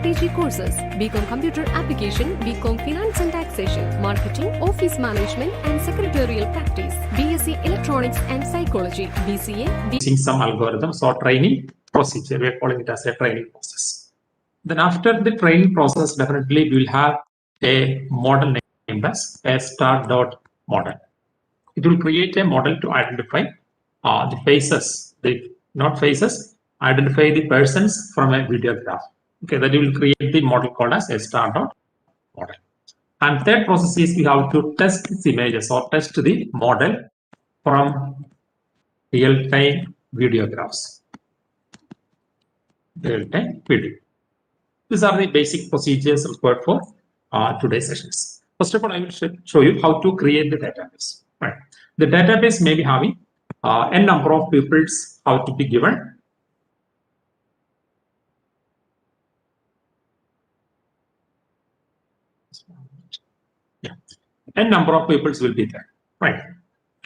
Strategy courses, BCom Computer Application, BCom Finance and Taxation, Marketing, Office Management and Secretarial Practice, BSc Electronics and Psychology, BCA, using some algorithms or training procedure. We are calling it as a training process. Then after the training process, definitely we will have a model named as a start.model. It will create a model to identify the faces, identify the persons from a video graph. Okay, that will create the model called as a start.model. And third process is we have to test these images or test the model from real-time video graphs. Real-time video. These are the basic procedures required for today's sessions. First of all, I will show you how to create the database. Right. The database may be having n number of pupils how to be given. Yeah. N number of pupils will be there. Right.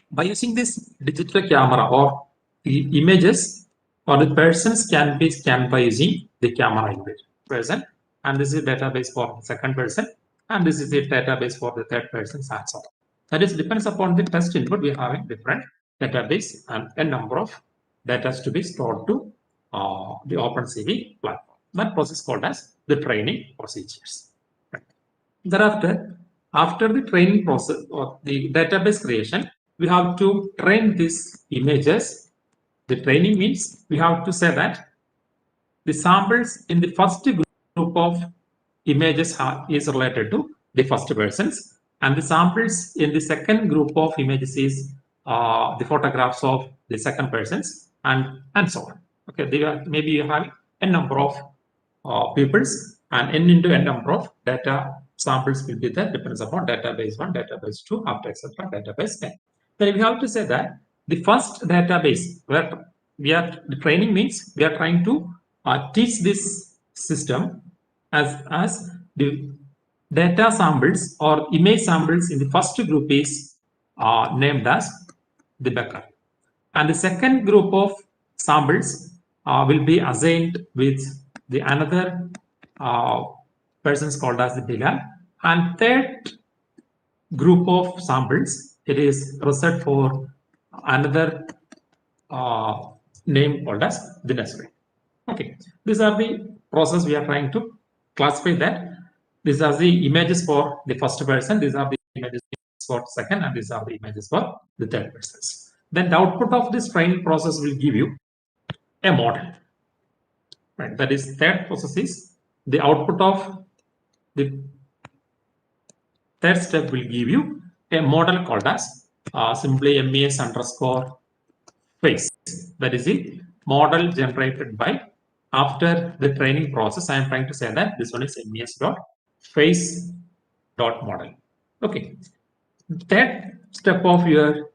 By using this digital camera or the images or the persons can be scanned by using the camera image person, and this is database for the second person, and this is the database for the third person, and so on. That is depends upon the test input. We are having different database and a number of data to be stored to the OpenCV platform. That process called as the training procedures. Right. Thereafter, after the training process or the database creation, we have to train these images. The training means we have to say that the samples in the first group of images is related to the first persons, and the samples in the second group of images is the photographs of the second persons, and so on. Okay, maybe you have a number of pupils, and n into n number of data samples will be there, depends upon database 1, database 2, after etc. database 10. Then we have to say that the first database where the training means we are trying to teach this system as the data samples or image samples in the first group is named as the Becker, and the second group of samples will be assigned with the another persons called as the Bilal, and third group of samples it is reserved for another name called as the Nasri. Okay, these are the process we are trying to classify that. These are the images for the first person, these are the images for second, and these are the images for the third persons. Then the output of this training process will give you a model. Right, that is third process is the output of the third step will give you a model called as simply MES underscore face. That is the model generated by after the training process. I am trying to say that this one is MES dot face dot model. Okay. Third step of your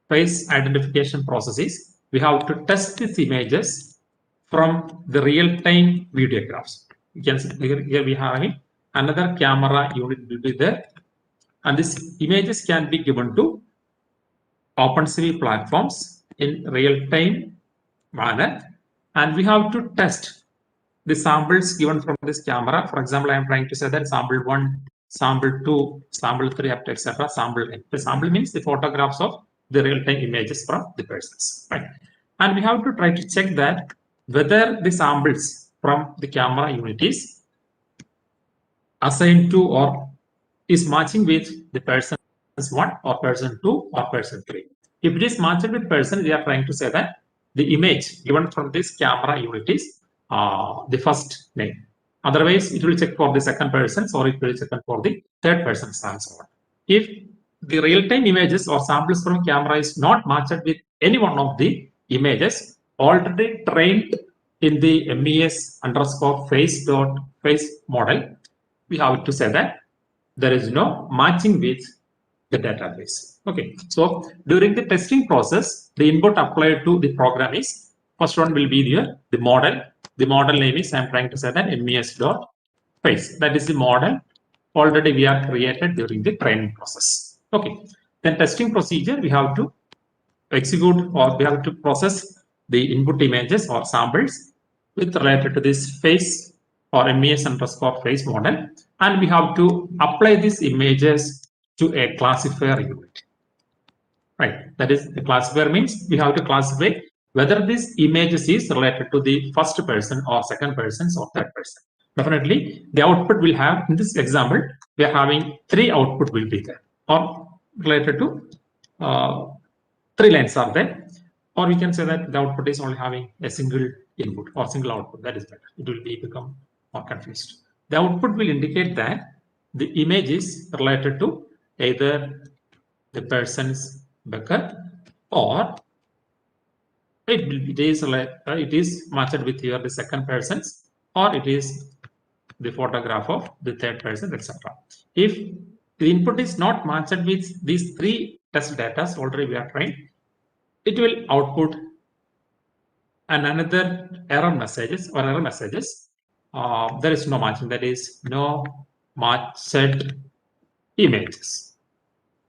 face identification process is we have to test these images from the real-time video graphs. You can see here we have another camera unit will be there, and these images can be given to OpenCV platforms in real-time manner, and we have to test the samples given from this camera. For example, I am trying to say that sample 1, sample 2, sample 3, up to etc. Sample n. The sample means the photographs of the real-time images from the persons. Right, and we have to try to check that whether the samples from the camera unit is assigned to or is matching with the person 1 or person 2 or person 3. If it is matched with person, we are trying to say that the image given from this camera unit is the first name. Otherwise, it will check for the second persons or it will check for the third persons and so on. If the real-time images or samples from camera is not matched with any one of the images already trained in the MES underscore face dot face model, we have to say that there is no matching with the database. Okay, so during the testing process, the input applied to the program is first one will be the model. The model name is I am trying to say that MES dot face. That is the model already we are created during the training process. Okay, then testing procedure we have to execute or we have to process the input images or samples with related to this face or MES underscore face model, and we have to apply these images to a classifier unit. Right, that is, the classifier means we have to classify whether this image is related to the first person or second person or third person. Definitely, the output will have, in this example, we are having 3 output will be there, or related to 3 lines are there, or we can say that the output is only having a single input or single output. That is better. It will become more confused. The output will indicate that the image is related to either the person's bucket, or it is matched with the second person's, or it is the photograph of the third person, etc. If the input is not matched with these 3 test data already we are trained, it will output another error messages. There is no matching, that is no matched images.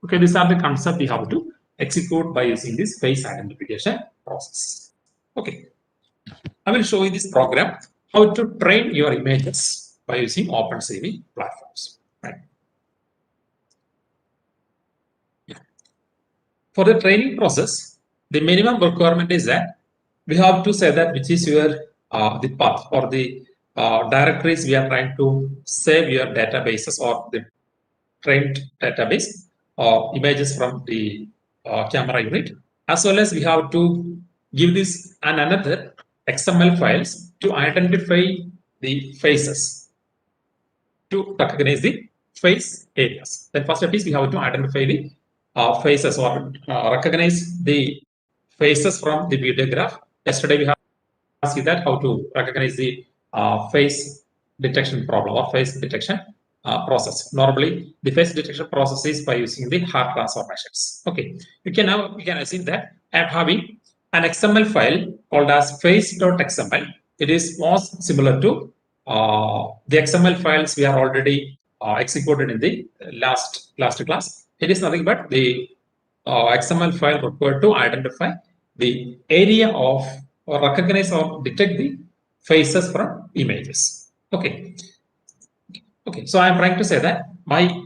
Okay, these are the concept we have to execute by using this face identification process. Okay, I will show you this program, how to train your images by using OpenCV platforms. Right. For the training process, the minimum requirement is that we have to say that which is your the path or the directories we are trying to save your databases or the trained database or images from the camera unit, as well as we have to give this and another XML files to identify the faces, to recognize the face areas. Then first step is we have to identify the faces or recognize the faces from the video graph. Yesterday we have seen that how to recognize the face detection problem or face detection process. Normally, the face detection process is by using the hard transformations. Okay, you can assume that I am having an XML file called as face.xml. It is most similar to the XML files we are already executed in the last class. It is nothing but the XML file required to identify the area of or recognize or detect the faces from images. Okay. Okay, so I am trying to say that my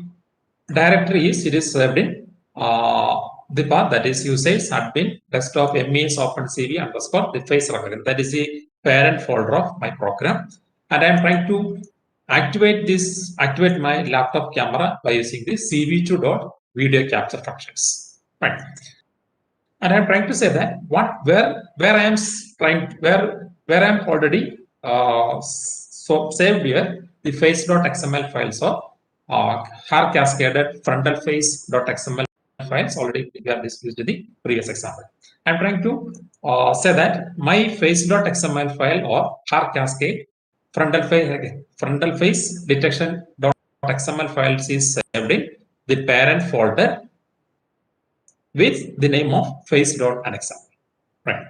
directory is served in the path, that is usage admin desktop MES OpenCV underscore the face recognition. That is the parent folder of my program, and I am trying to activate my laptop camera by using the cv2.video capture functions. Right. And I'm trying to say that where I am already so saved here the face.xml files or hard cascaded frontal face.xml files already we have discussed in the previous example. I'm trying to say that my face.xml file or hard cascade frontal face detection.xml files is saved in the parent folder with the name of face.nxml. Right.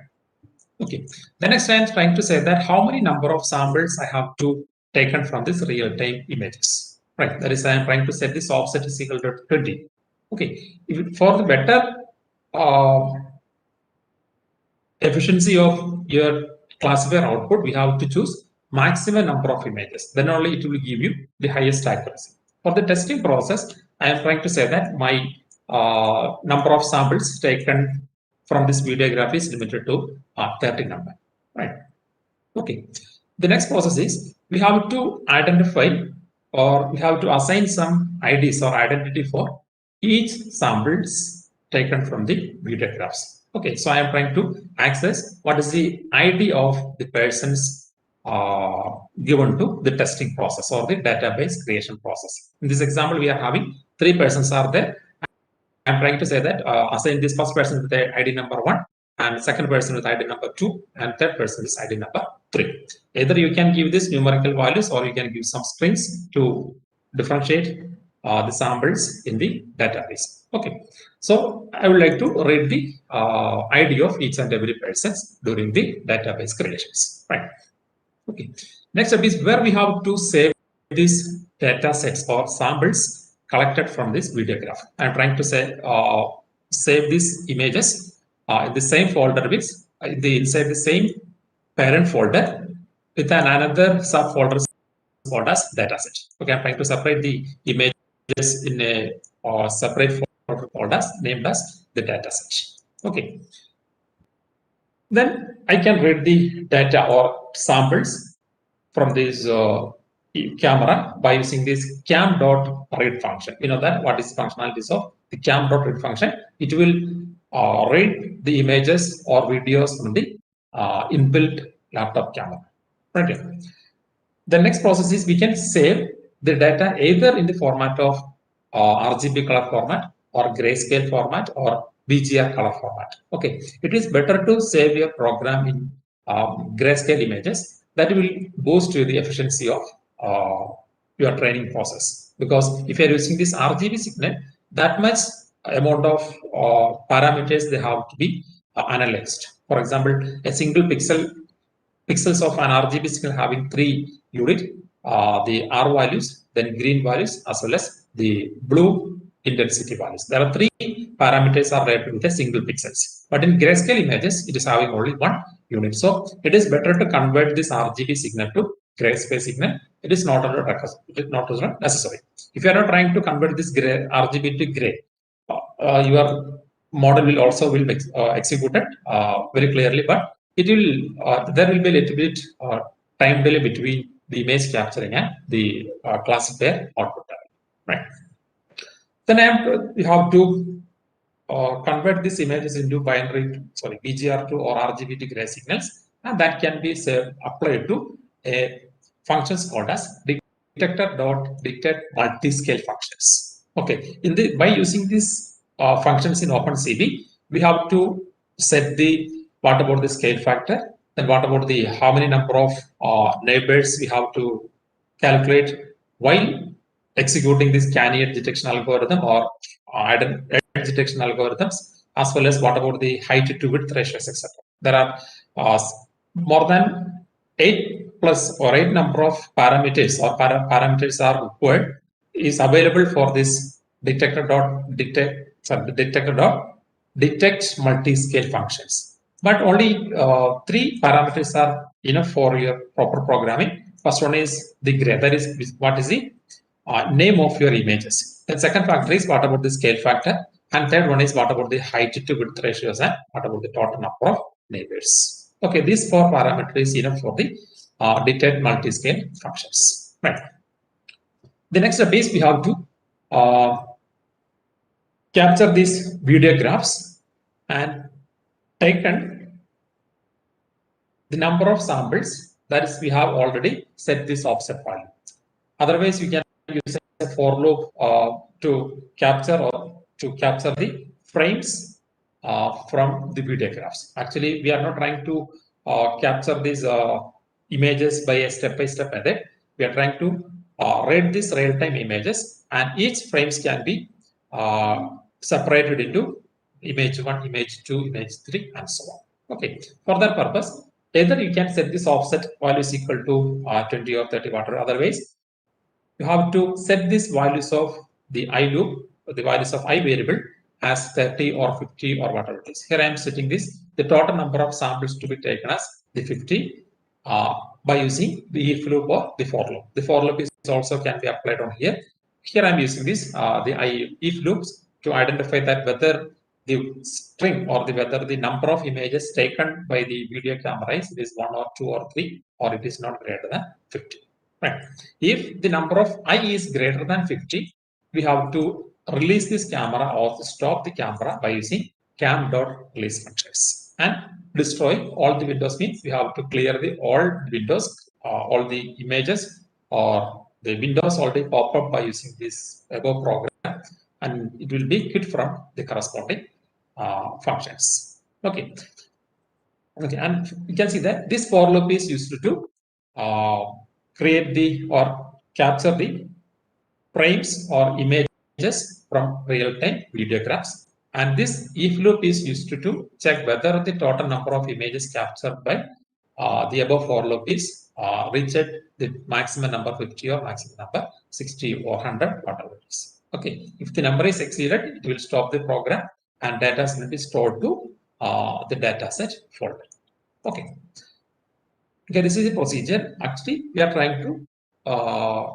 Okay. The next I am trying to say that how many number of samples I have to taken from this real-time images. Right. That is, I am trying to set this offset is equal to 20. Okay. For the better efficiency of your classifier output, we have to choose maximum number of images. Then only it will give you the highest accuracy. For the testing process, I am trying to say that my number of samples taken from this video graph is limited to 30 number. Right. Okay. The next process is we have to identify or we have to assign some IDs or identity for each samples taken from the video graphs. Okay, so I am trying to access what is the ID of the persons given to the testing process or the database creation process. In this example, we are having 3 persons are there. I'm trying to say that assign this first person with the ID number 1 and second person with ID number 2 and third person with ID number 3. Either you can give this numerical values or you can give some strings to differentiate the samples in the database. Okay, so I would like to read the ID of each and every person during the database creations. Right. Okay. Next step is where we have to save these data sets or samples collected from this video graph. I'm trying to say save these images in the same folder with inside the same parent folder with another subfolder called as data set. Okay, I'm trying to separate the images in a separate folder called as named as the data set. Okay. Then I can read the data or samples from this camera by using this cam.read function. You know that what is functionalities of the cam.read function? It will read the images or videos from the inbuilt laptop camera. Right. The next process is we can save the data either in the format of RGB color format or grayscale format or BGR color format. Okay, it is better to save your program in grayscale images. That will boost the efficiency of your training process, because if you are using this RGB signal, that much amount of parameters they have to be analyzed. For example, a single pixels of an RGB signal having 3 units, the R values, then green values, as well as the blue intensity values. There are 3 parameters are related with a single pixels. But in grayscale images, it is having only 1 unit. So it is better to convert this RGB signal to grayscale signal. It is not necessary. If you are not trying to convert this RGB to gray, your model will also will be executed very clearly, but it will there will be a little bit time delay between the image capturing and the classifier output. Right. Then we have to convert these images into BGR to or RGB to gray signals, and that can be applied to a functions called as detector.detect multiscale functions. Okay, by using these functions in OpenCV, we have to set the what about the scale factor, then what about the how many number of neighbors we have to calculate while executing this canny edge detection algorithm or edge detection algorithms, as well as what about the height to width ratios, etc. There are more than 8 number of parameters or parameters are required is available for this detect multi-scale functions. But only 3 parameters are enough for your proper programming. First one is the gray, that is what is the name of your images. The second factor is what about the scale factor, and third one is what about the height to width ratios, and what about the total number of neighbors. Okay, these 4 parameters is enough for the detect multi-scale functions. Right. The next step is we have to capture these video graphs and taken the number of samples, that is we have already set this offset value. Otherwise, we can use a for loop to capture the frames from the video graphs. Actually, we are not trying to capture these images by a step-by-step method. We are trying to read these real-time images, and each frames can be separated into image 1, image 2, image 3, and so on. Okay, for that purpose, either you can set this offset value is equal to 20 or 30, whatever. Otherwise, you have to set these values of the I loop, the values of I variable as 30 or 50 or whatever it is. Here I am setting this, the total number of samples to be taken as the 50 by using the if loop or the for loop. The for loop is also can be applied on here. Here I am using this, the if loops to identify that whether the string or whether the number of images taken by the video camera is 1 or 2 or 3, or it is not greater than 50. Right. If the number of I is greater than 50, we have to release this camera or stop the camera by using cam.release functions and destroy all the windows. Means we have to clear all windows, all the images or the windows already pop up by using this above program, and it will be hit from the corresponding functions. Okay. Okay, and you can see that this for loop is used to create or capture the frames or images from real-time video graphs. And this if loop is used to check whether the total number of images captured by the above for loop is reached the maximum number 50 or maximum number 60 or 100, whatever it is. Okay, if the number is exceeded, it will stop the program and data will be stored to the dataset folder. Okay. Okay, this is the procedure. Actually, we are trying to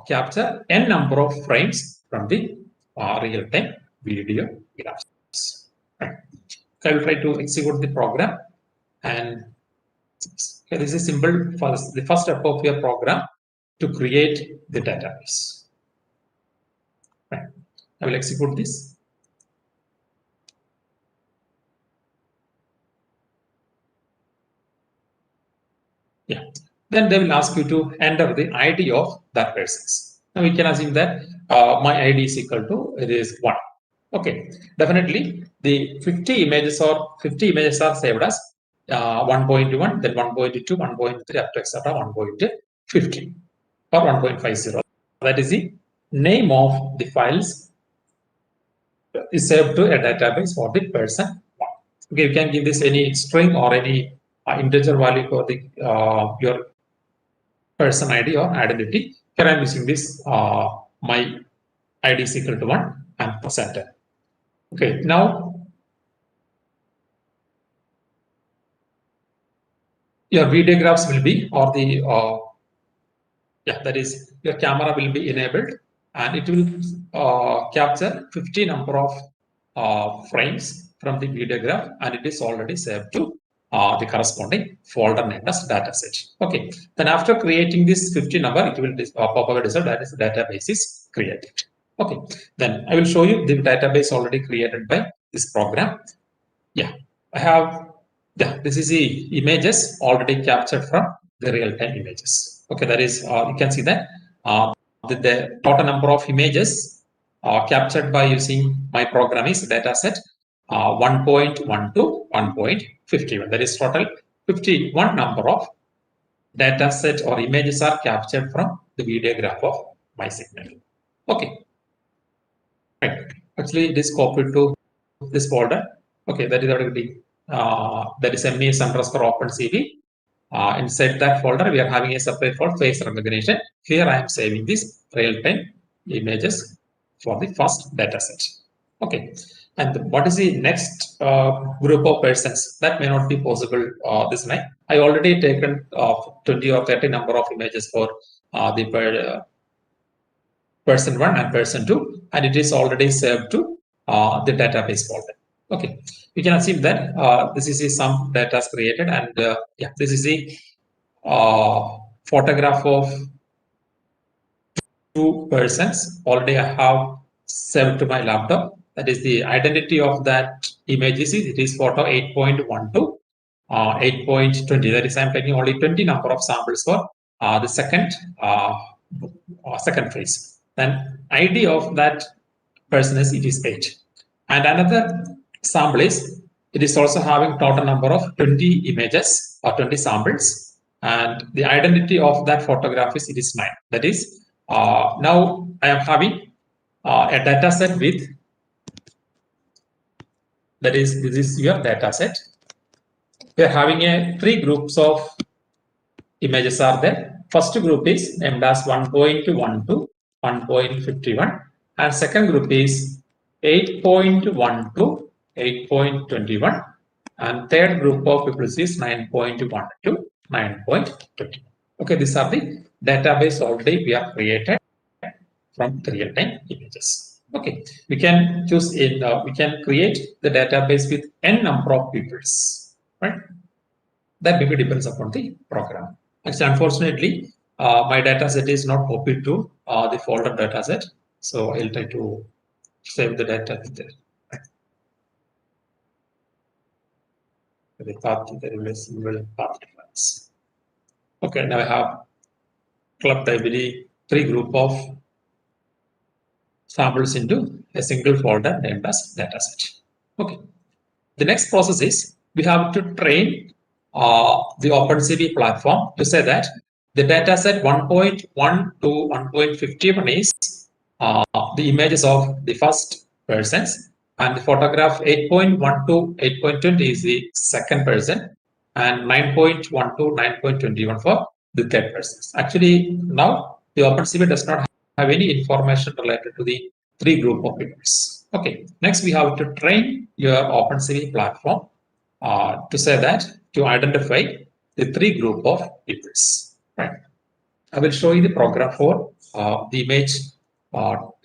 capture n number of frames from the real-time video graphs. Right. So I will try to execute the program, and okay, this is simple for the first step of your program to create the database. Right. I will execute this. Yeah. Then they will ask you to enter the ID of that person. Now we can assume that my ID is equal to, it is 1. Okay, definitely the 50 images are saved as 1.1, then 1.2, 1.3, up to etc. 1.50 or 1.50. That is the name of the files is saved to a database for the person 1. Okay, you can give this any string or any integer value for the your person ID or identity. Here I am using this my ID is equal to 1 and press enter. Okay, now your video graphs will be, or the that is your camera will be enabled, and it will capture 50 number of frames from the video graph, and it is already saved to the corresponding folder named as dataset. Okay, then after creating this 50 number, it will pop up a result that is the database is created. Okay, then I will show you the database already created by this program. Yeah, I have, this is the images already captured from the real-time images. Okay, that is, you can see that the total number of images captured by using my program is dataset 1.1 to 1.51. That is total 51 number of dataset or images are captured from the video graph of my signal. Okay, right. Actually, it is copied to this folder. Okay, that is already that is MES underscore OpenCV. Inside that folder, we are having a separate folder, face recognition. Here I am saving these real-time images for the first dataset. Okay, and what is the next group of persons? That may not be possible this night. I already taken 20 or 30 number of images for the person 1 and person 2, and it is already saved to the database folder. Okay, we can assume that this is some data created, and this is the photograph of 2 persons already I have saved to my laptop. That is the identity of that image is it is photo 8.1 to 8.20. That is, I'm taking only 20 number of samples for the second phase. Then ID of that person is it is 8. And another sample is it is also having total number of 20 images or 20 samples, and the identity of that photograph is it is 9. That is, now I am having a data set with, that is, this is your data set. We are having 3 groups of images are there. First group is named as 1.1 to 1.51, and second group is 8.1 to 8.21, and third group of people is 9.1 to 9.20. Okay, these are the database already we have created from the real-time images. Okay, we can choose we can create the database with n number of peoples, right? That maybe depends upon the program. Actually, unfortunately, my data set is not copied to the folder data set, so I'll try to save the data there. The path, there is single path difference. Okay, now I have clubbed every 3 group of samples into a single folder named as dataset. Okay, the next process is we have to train the OpenCV platform to say that the dataset 1.1 to 1.51 is the images of the first persons, and the photograph 8.1 to 8.20 is the second person, and 9.1 to 9.21 for the third person. Actually, now the OpenCV does not have any information related to the 3 group of images. Okay, next we have to train your OpenCV platform to say that to identify the 3 group of peoples. Right. I will show you the program for the image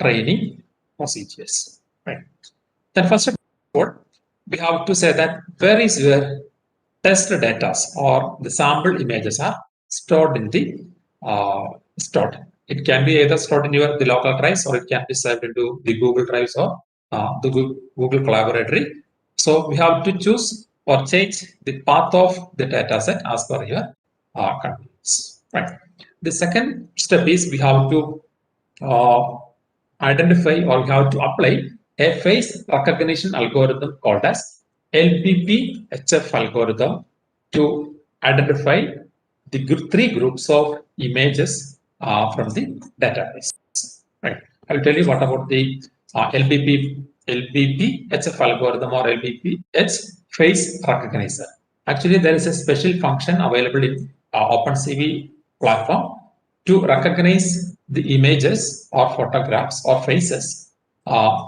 training procedures. Right. Then first of all, we have to say that where is your test data or the sample images are stored in the stored. It can be either stored in the local drives, or it can be saved into the Google Drives or the Google Collaboratory. So we have to choose or change the path of the data set as per your convenience. Right. The second step is we have to identify or we have to apply a face recognition algorithm called as LBP-HF algorithm to identify the three groups of images from the database. Right. I'll tell you what about the LBP-HF algorithm or LBP-H face recognizer. Actually, there is a special function available in OpenCV platform to recognize the images or photographs or faces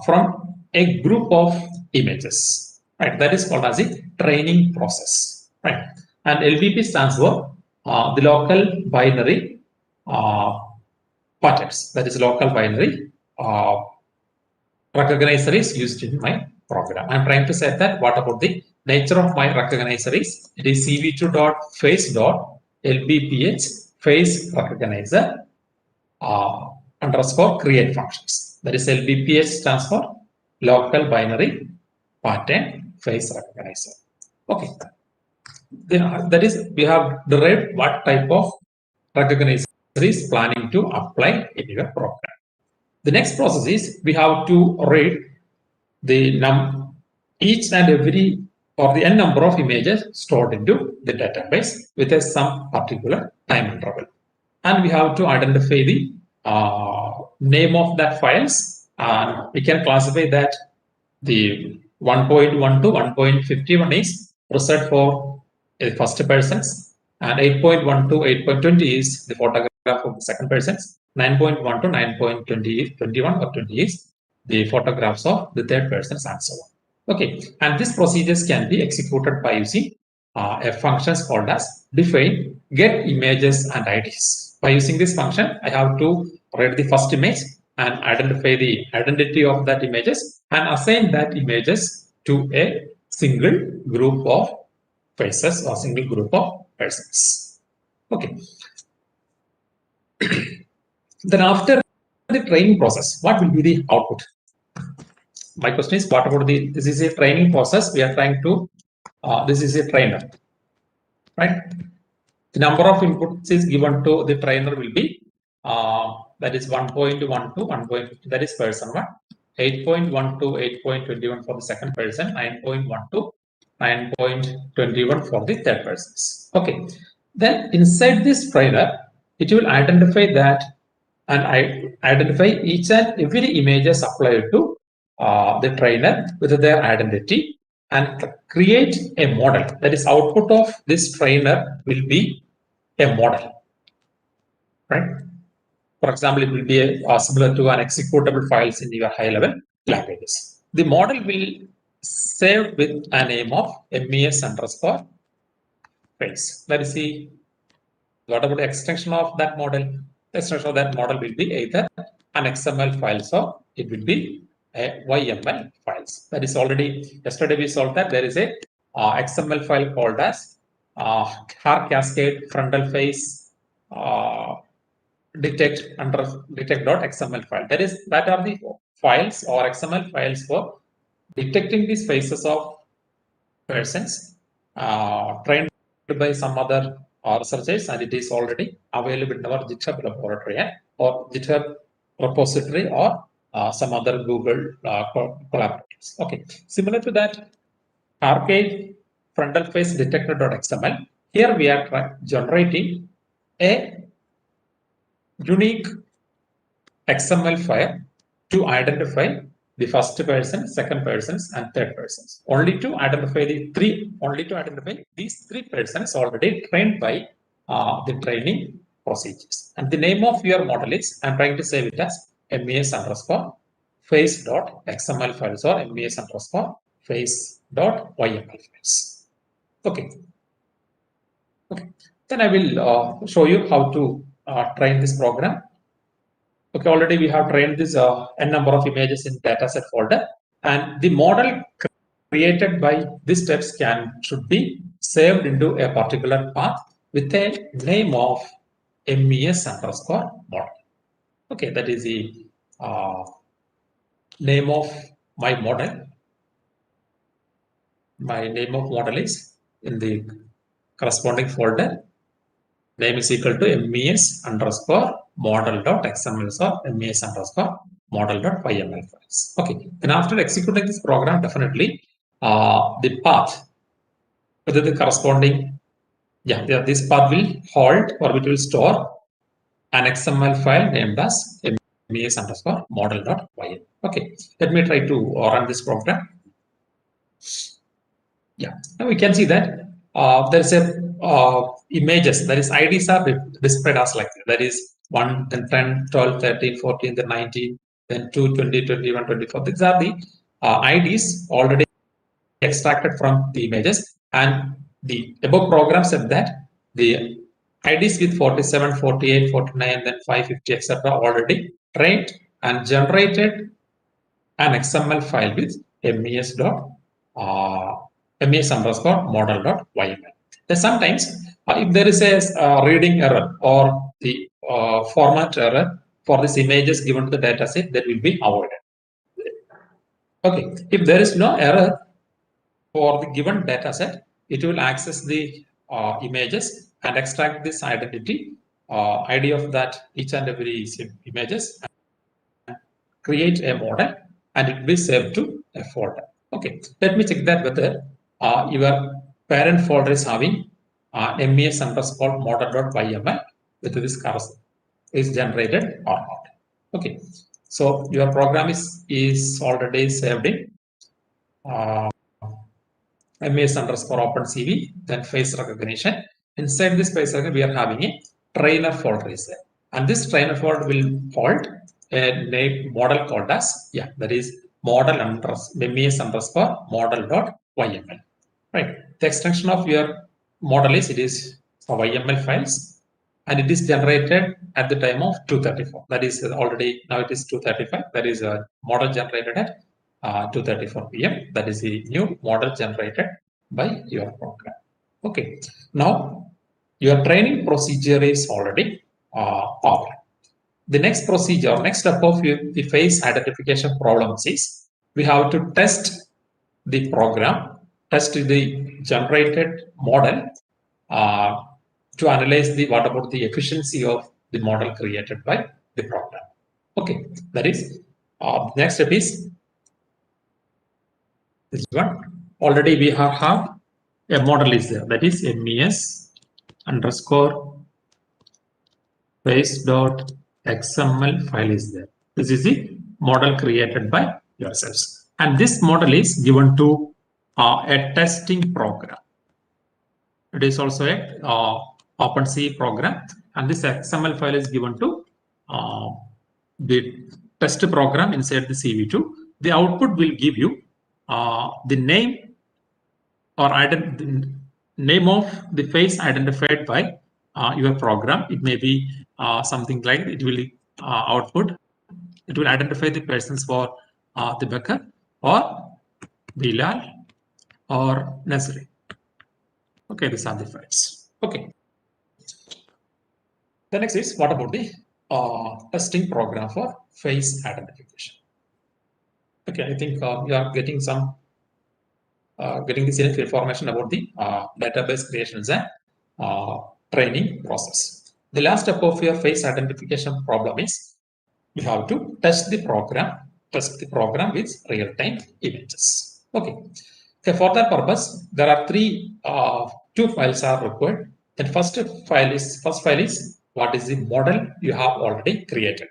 from a group of images. Right, that is called as a training process. Right, and LBP stands for the local binary patterns. That is local binary recognizer is used in my program. I'm trying to say that what about the nature of my recognizer is it is cv2.face.lbph face recognizer underscore create functions. That is LBPH stands for local binary pattern face recognizer. Okay. Then that is we have derived what type of recognizer is planning to apply in your program. The next process is we have to read the each and every or the n number of images stored into the database with some particular time interval. And we have to identify the name of that files, and we can classify that the 1.1 to 1.51 is reserved for the first persons, and 8.1 to 8.20 is the photograph of the second persons, 9.1 to 9.21 or 20 is the photographs of the third persons, and so on. Okay, and these procedures can be executed by using a function called as define get images and IDs. By using this function, I have to read the first image and identify the identity of that images and assign that images to a single group of faces or single group of persons. Okay. Then after the training process, what will be the output? My question is, what about this is a training process. We are trying to, this is a trainer, right? The number of inputs is given to the trainer will be, that is 1.1 to 1.50, that is person 1, 8.1 to 8.21 for the second person, 9.1 to 9.21 for the third persons. Okay. Then inside this trainer, it will identify that and I identify each and every images applied to the trainer with their identity and create a model. That is, output of this trainer will be a model, right? For example, it will be similar to an executable files in your high-level languages. The model will save with a name of MES underscore face. Let us see what about the extension of that model. The extension of that model will be either an XML file, so it will be a YML files. That is already, yesterday we solved that. There is a XML file called as har cascade frontal face detect.xml file. That are the files or XML files for detecting these faces of persons trained by some other researchers, and it is already available in our GitHub laboratory or GitHub repository or some other Google collaborators. Okay, similar to that, archive frontal face detector.xml. Here we are generating a unique XML file to identify the first person, second persons, and third persons. Only to identify these three persons already trained by the training procedures. And the name of your model is, I'm trying to save it as MES underscore face.xml files or MES underscore face.yml files. Okay. Okay. Then I will show you how to train this program. Okay, already we have trained this n number of images in dataset folder, and the model created by these steps should be saved into a particular path with a name of MES underscore model. Okay, that is the name of my model. My name of model is in the corresponding folder. Name is equal to MES underscore model.xml or MES underscore model.yml files. Okay, and after executing this program, definitely the path, whether the corresponding, this path will hold or it will store an XML file named as MES underscore model.yml. Okay, let me try to run this program. Yeah, now we can see that there is a images, that is IDs are displayed as like that is 1, then 10, 12, 13, 14, then 19, then 2, 20, 21, 24. These are the IDs already extracted from the images, and the above program said that the IDs with 47, 48, 49, then 550, etc. already trained and generated an XML file with MES underscore model.yml. Then sometimes if there is a reading error or the format error for these images given to the dataset, that will be avoided. Okay, if there is no error for the given dataset, it will access the images and extract this identity, ID of that each and every images, and create a model, and it will be saved to a folder. Okay, let me check that whether your parent folder is having MES underscore model.yml, whether this is generated or not. Okay, so your program is already saved in MES underscore OpenCV, then face recognition. Inside this face recognition, we are having a trainer folder is there. And this trainer folder will hold a name model called as, that is model MES underscore model.yml. Right. The extension of your model is, it is YML files, and it is generated at the time of 2:34. That is already, now it is 2:35. That is a model generated at 2:34 p.m. That is the new model generated by your program. Okay. Now your training procedure is already over. The next procedure, next step of the face identification problems is we have to test the program, test the generated model to analyze what about the efficiency of the model created by the program. Okay, that is next step is this one. Already we have a model is there, that is MES underscore face.xml file is there. This is the model created by yourselves, and this model is given to a testing program. It is also a OpenCV program, and this XML file is given to the test program inside the CV2. The output will give you the name or the name of the face identified by your program. It may be something like it will output. It will identify the persons for the Becker or Bilal or Nasri. Okay, these are the files. Okay. The next is what about the testing program for face identification. Okay, I think you are getting some getting this enough information about the database creations and training process. The last step of your face identification problem is you have to test the program with real-time images. Okay. Okay, for that purpose, there are two files are required. The first file is what is the model you have already created.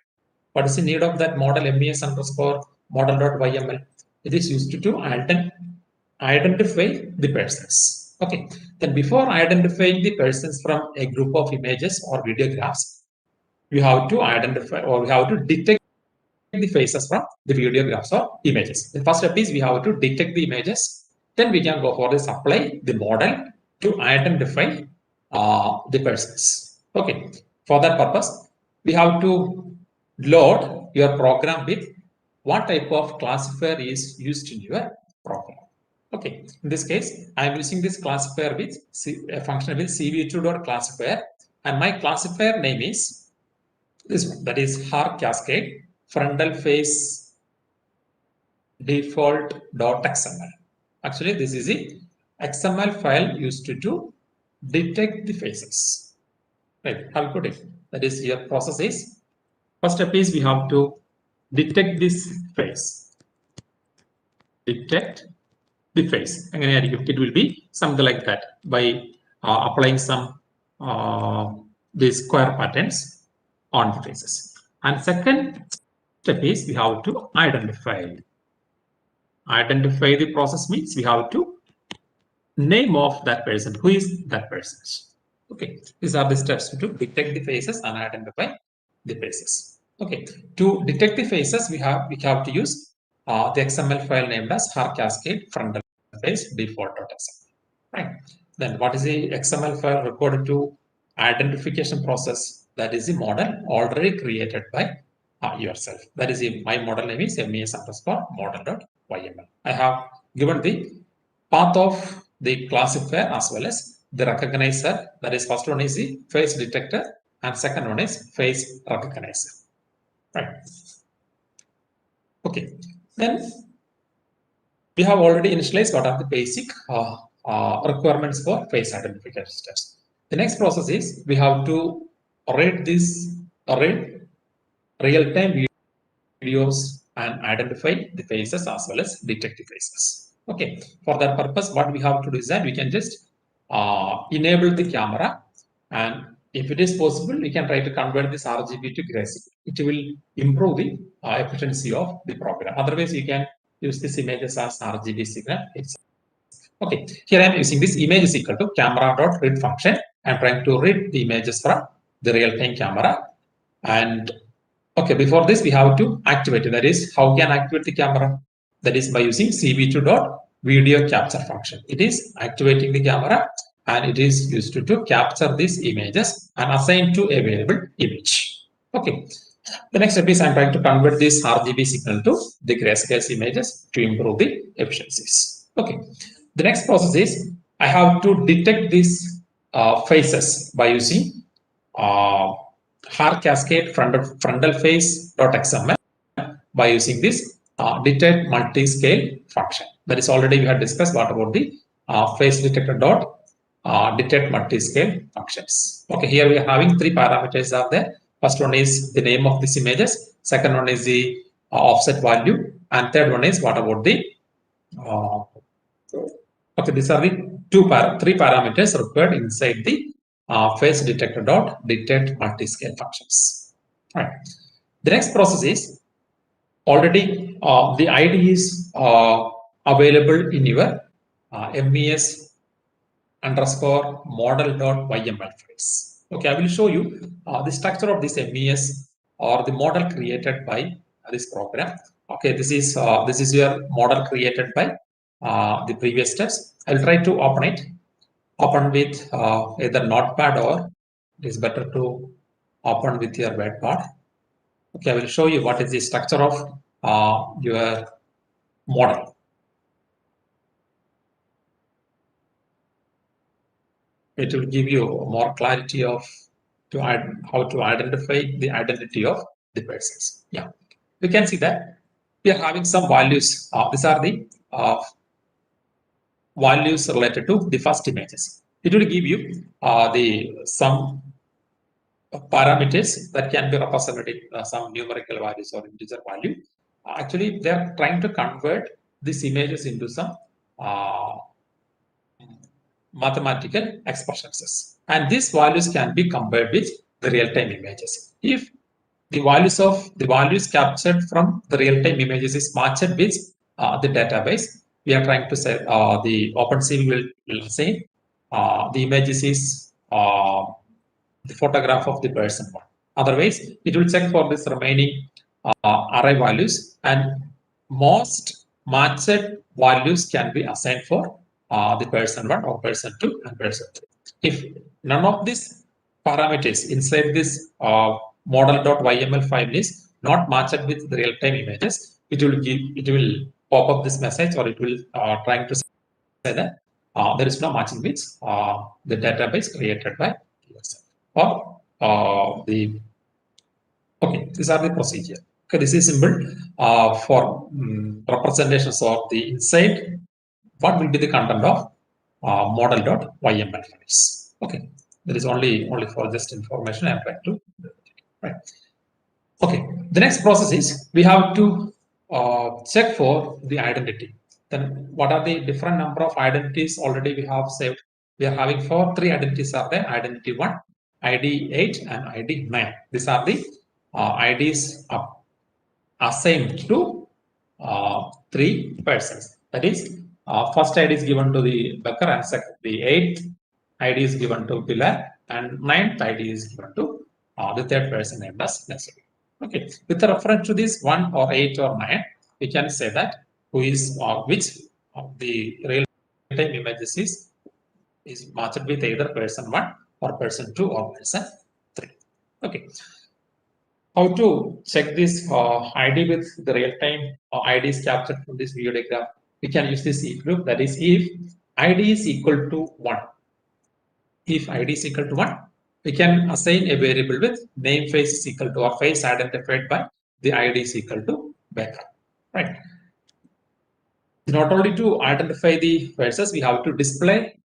What is the need of that model? MES underscore model.yml. It is used to identify the persons. Okay. Then before identifying the persons from a group of images or videographs, we have to identify or we have to detect the faces from the videographs or images. The first step is we have to detect the images. Then we can go for this apply the model to identify the persons. Okay. For that purpose, we have to load your program with what type of classifier is used in your program. Okay, in this case, I am using this classifier with a function with cv2.classifier, and my classifier name is this one, that is har cascade frontal face default.xml. Actually, this is a XML file used to detect the faces. Right, I'll put it. That is, your process is, first step is we have to detect this face. Detect the face. It will be something like that by applying some these square patterns on the faces. And second step is we have to identify. Identify the process means we have to name of that person. Who is that person? Okay, these are the steps to detect the faces and identify the faces. Okay, to detect the faces, we have to use the XML file named as har cascade frontal face default.xml. Right. Then what is the XML file recorded to identification process? That is the model already created by yourself. That is my model name is MES underscore model.yml. I have given the path of the classifier as well as the recognizer. That is, first one is the face detector and second one is face recognizer. Right. Okay. Then we have already initialized what are the basic requirements for face identification steps. The next process is we have to read real-time videos and identify the faces as well as detect the faces. Okay, for that purpose, what we have to do is that we can just enable the camera, and if it is possible, we can try to convert this RGB to grayscale. It will improve the efficiency of the program. Otherwise, you can use these images as RGB signal itself. Okay, here I am using this image is equal to camera.read function. I'm trying to read the images from the real-time camera. And okay, before this, we have to activate it. That is, how can I activate the camera? That is by using cv2.video capture function. It is activating the camera and it is used to capture these images and assign to a variable image. Okay. The next step is I'm trying to convert this RGB signal to the grayscale images to improve the efficiencies. Okay. The next process is I have to detect these faces by using har cascade frontal face.xml by using this detect multi-scale function. That is already we had discussed what about the face detector detect multi-scale functions. Okay, here we are having three parameters are there. First one is the name of these images. Second one is the offset value, and third one is what about the okay, these are the three parameters required inside the face detector detect multi-scale functions. All right. The next process is already the ID is available in your MES underscore model.yml files. Okay, I will show you the structure of this MES or the model created by this program. Okay, this is your model created by the previous steps. I'll try to open with either Notepad or it is better to open with your Wordpad. Okay, I will show you what is the structure of your model. It will give you more clarity of how to identify the identity of the persons. Yeah, you can see that we are having some values. These are the values related to the first images. It will give you some parameters that can be represented some numerical values or integer value. Actually, they are trying to convert these images into some mathematical expressions, and these values can be compared with the real-time images. If the values captured from the real-time images is matched with the database, we are trying to say the OpenCV will say the images is the photograph of the person one. Otherwise, it will check for this remaining array values, and most matched values can be assigned for the person one or person two and person three. If none of these parameters inside this model.yml file is not matched with the real-time images, it will pop up this message, or it will trying to say that there is no matching with the database created by ESA or the. Okay, these are the procedure. Okay, this is simple for representations of the inside. What will be the content of model.yml files? Okay, there is only for just information I'm trying to do. Right. Okay, the next process is we have to check for the identity. Then what are the different number of identities already we have saved? We are having three identities are there: identity 1, ID 8, and ID 9. These are the IDs assigned to three persons. That is, first ID is given to the Becker, and second, the eighth ID is given to Pilar, and ninth ID is given to the third person named as necessary. Okay, with reference to this 1 or 8 or 9, we can say that who is which of the real-time images is matched with either person 1 or person 2 or person 3. Okay. How to check this ID with the real-time IDs captured from this video diagram? We can use this if loop. That is, if ID is equal to 1. If ID is equal to 1, we can assign a variable with name face is equal to, or face identified by the ID is equal to Becker. Right. Not only to identify the faces, we have to display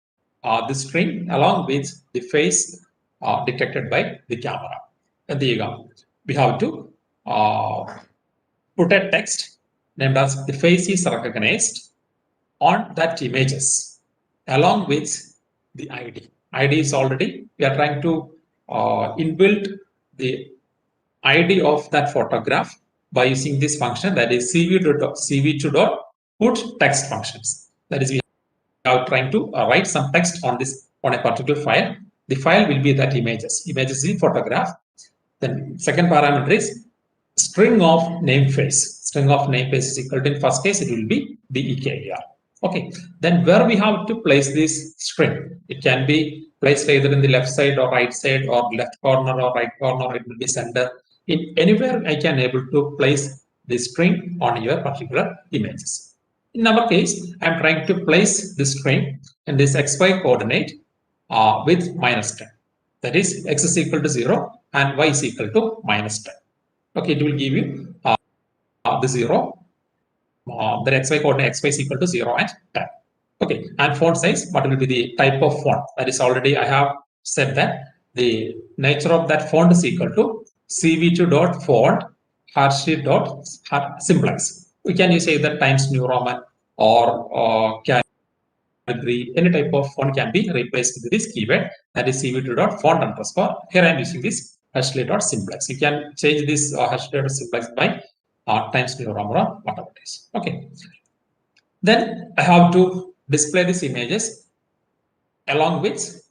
the string along with the face detected by the camera. And there you go. We have to put a text named as the face is recognized on that images along with the ID. ID is already, we are trying to inbuild the ID of that photograph by using this function, that is cv2.put text functions. That is, we are trying to write some text on a particular file. The file will be that images is the photograph. Then second parameter is string of name face. String of name face is equal to, in first case, it will be DEKER. Okay. Then where we have to place this string, it can be placed either in the left side or right side, or left corner or right corner. It will be center. In anywhere I can able to place the string on your particular images. In our case, I'm trying to place the string in this XY coordinate with -10. That is, x is equal to 0 and y is equal to -10. Okay, it will give you the 0. The XY coordinate XY is equal to 0 and 10. Okay, and font size, what will be the type of font? That is, already I have said that the nature of that font is equal to cv2.font #simplex. We can use either Times New Roman or Calibri. Any type of font can be replaced with this keyword, that is cv2.font_. Here I am using this #simplex. You can change this #simplex by Times New Roman or whatever it is. Okay. Then I have to display these images along with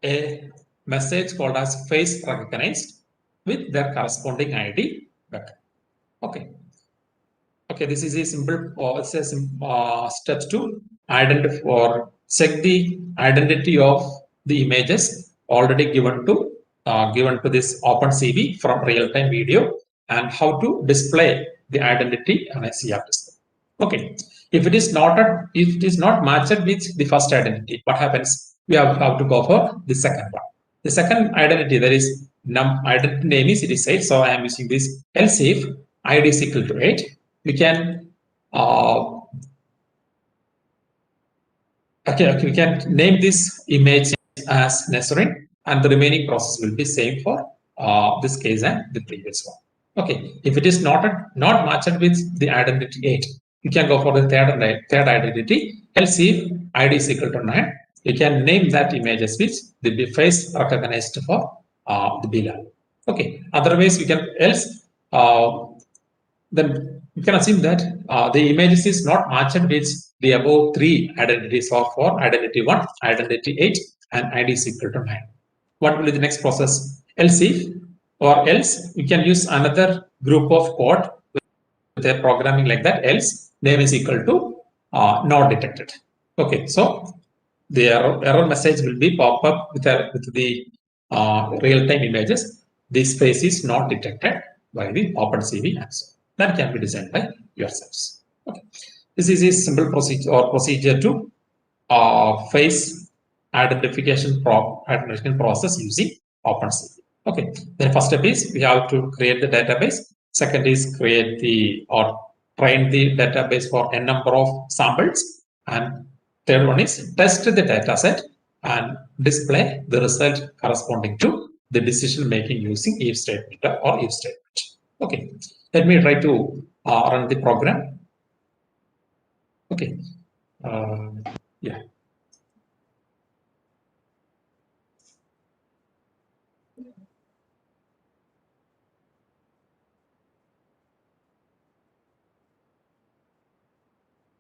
a message called as face recognized with their corresponding ID vector. Okay. Okay, this is a simple steps to identify or check the identity of the images already given to this OpenCV from real-time video, and how to display the identity on a CR display. Okay, if it is not matched with the first identity, what happens? We have to go for the second one. The second identity, that is identity name is, it is 8, so I am using this. Else if ID is equal to 8, we can we can name this image as Nesrin, and the remaining process will be same for this case and the previous one. Okay, if it is not matched with the identity 8, you can go for the third identity. Else if ID is equal to 9, you can name that image as which the face recognized for the below. Okay, otherwise we can else then you can assume that the images is not matched with the above three identities, or for identity 1, identity 8, and ID is equal to 9. What will be the next process? Else if, or else you can use another group of code with a programming like that. Else name is equal to not detected. Okay, so the error message will be pop up with the real-time images. This face is not detected. by the OpenCV answer. That can be designed by yourselves. Okay. This is a simple procedure to face identification process using OpenCV. Okay. The first step is we have to create the database. Second is create the or train the database for n number of samples, and third one is test the data set and display the result corresponding to the decision making using if statement or if statement. Okay, let me try to run the program. Okay, yeah.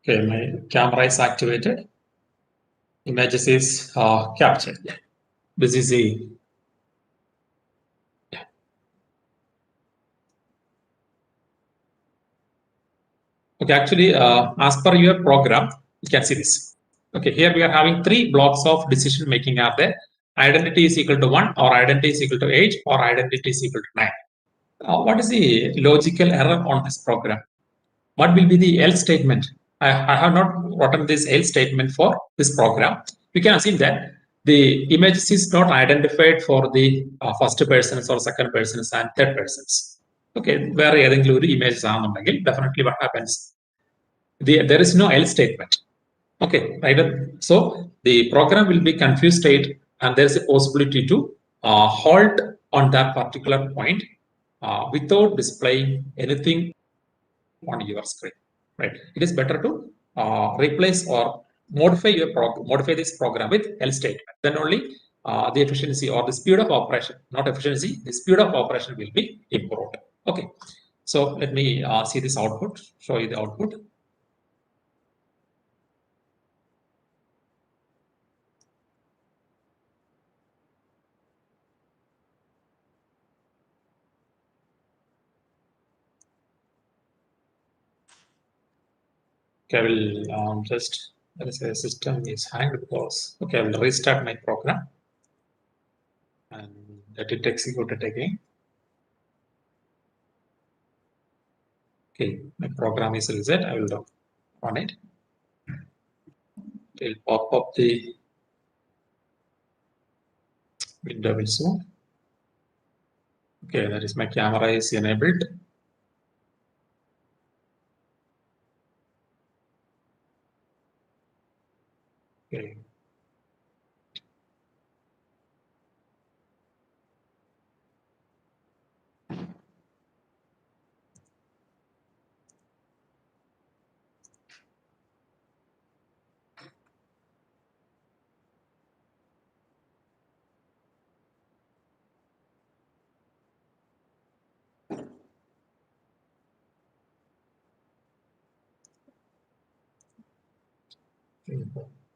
Okay, my camera is activated. Images is captured. This is a okay. Actually, as per your program, you can see this. Okay, here we are having three blocks of decision making are there. Identity is equal to 1, or identity is equal to age, or identity is equal to 9. What is the logical error on this program? What will be the else statement? I have not written this else statement for this program. We can assume that the images is not identified for the first persons or second persons and third persons. Okay, where ഏതെങ്കിലും images ആണെന്നുണ്ടെങ്കിൽ definitely what happens? There is no else statement. Okay, right? So the program will be confused state, and there is a possibility to halt on that particular point without displaying anything on your screen. Right? It is better to replace or modify this program with else statement. Then only the efficiency or the speed of operation, not efficiency, the speed of operation will be improved. Okay. So let me see this output. Show you the output. Okay, I will just, let us say the system is hanged because, okay, I will restart my program and let it execute it again. Okay, my program is reset. I will run it. It will pop up the window will soon. Okay, that is my camera is enabled. Okay.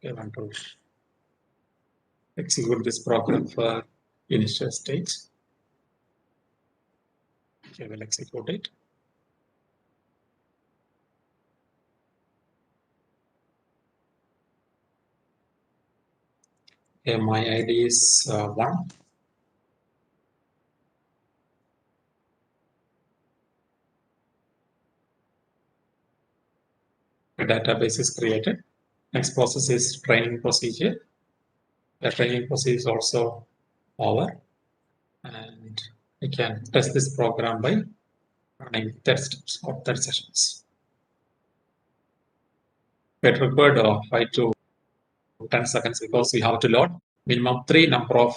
I want to execute this program for initial stage. Okay, I will execute it. Okay, my ID is 1. The database is created. Next process is training procedure. The training process is also over, and we can test this program by running 30 steps or 30 sessions. It required 5 to 10 seconds because we have to load minimum 3 number of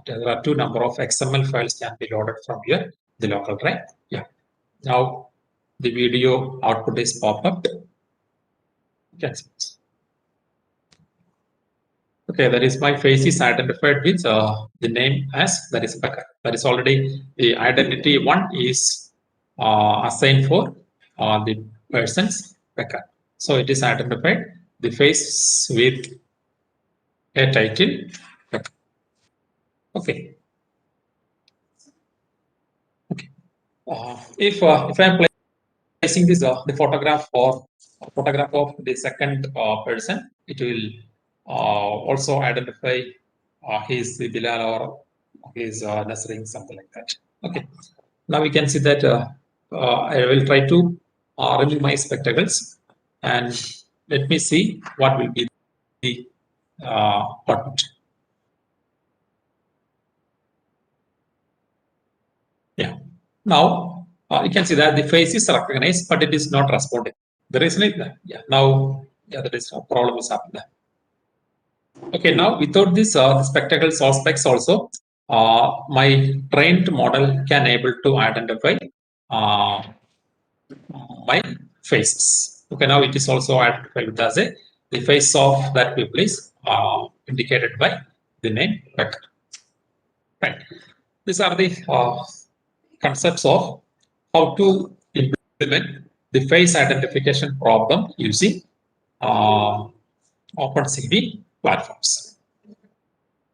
there are 2 number of XML files can be loaded from here, the local drive. Yeah. Now the video output is pop up. Yes. Okay, that is my face is identified with the name as that is Becker. That is already the identity 1 is assigned for the person's Becker. So it is identified the face with a title Becker. Okay. Okay. If I am placing this the photograph or photograph of the second person, it will also identify his Bilal or his Nasrin, something like that. Okay. Now we can see that I will try to remove my spectacles and let me see what will be the output. Yeah. Now you can see that the face is recognized, but it is not responding. The reason is that, yeah, now, yeah, that is a problem is happening there. Okay, now without this the spectacles or specs also, my trained model can able to identify uh, my faces. Okay, now it is also identified as the face of that people is indicated by the name vector. Right. These are the concepts of how to implement the face identification problem using OpenCV platforms.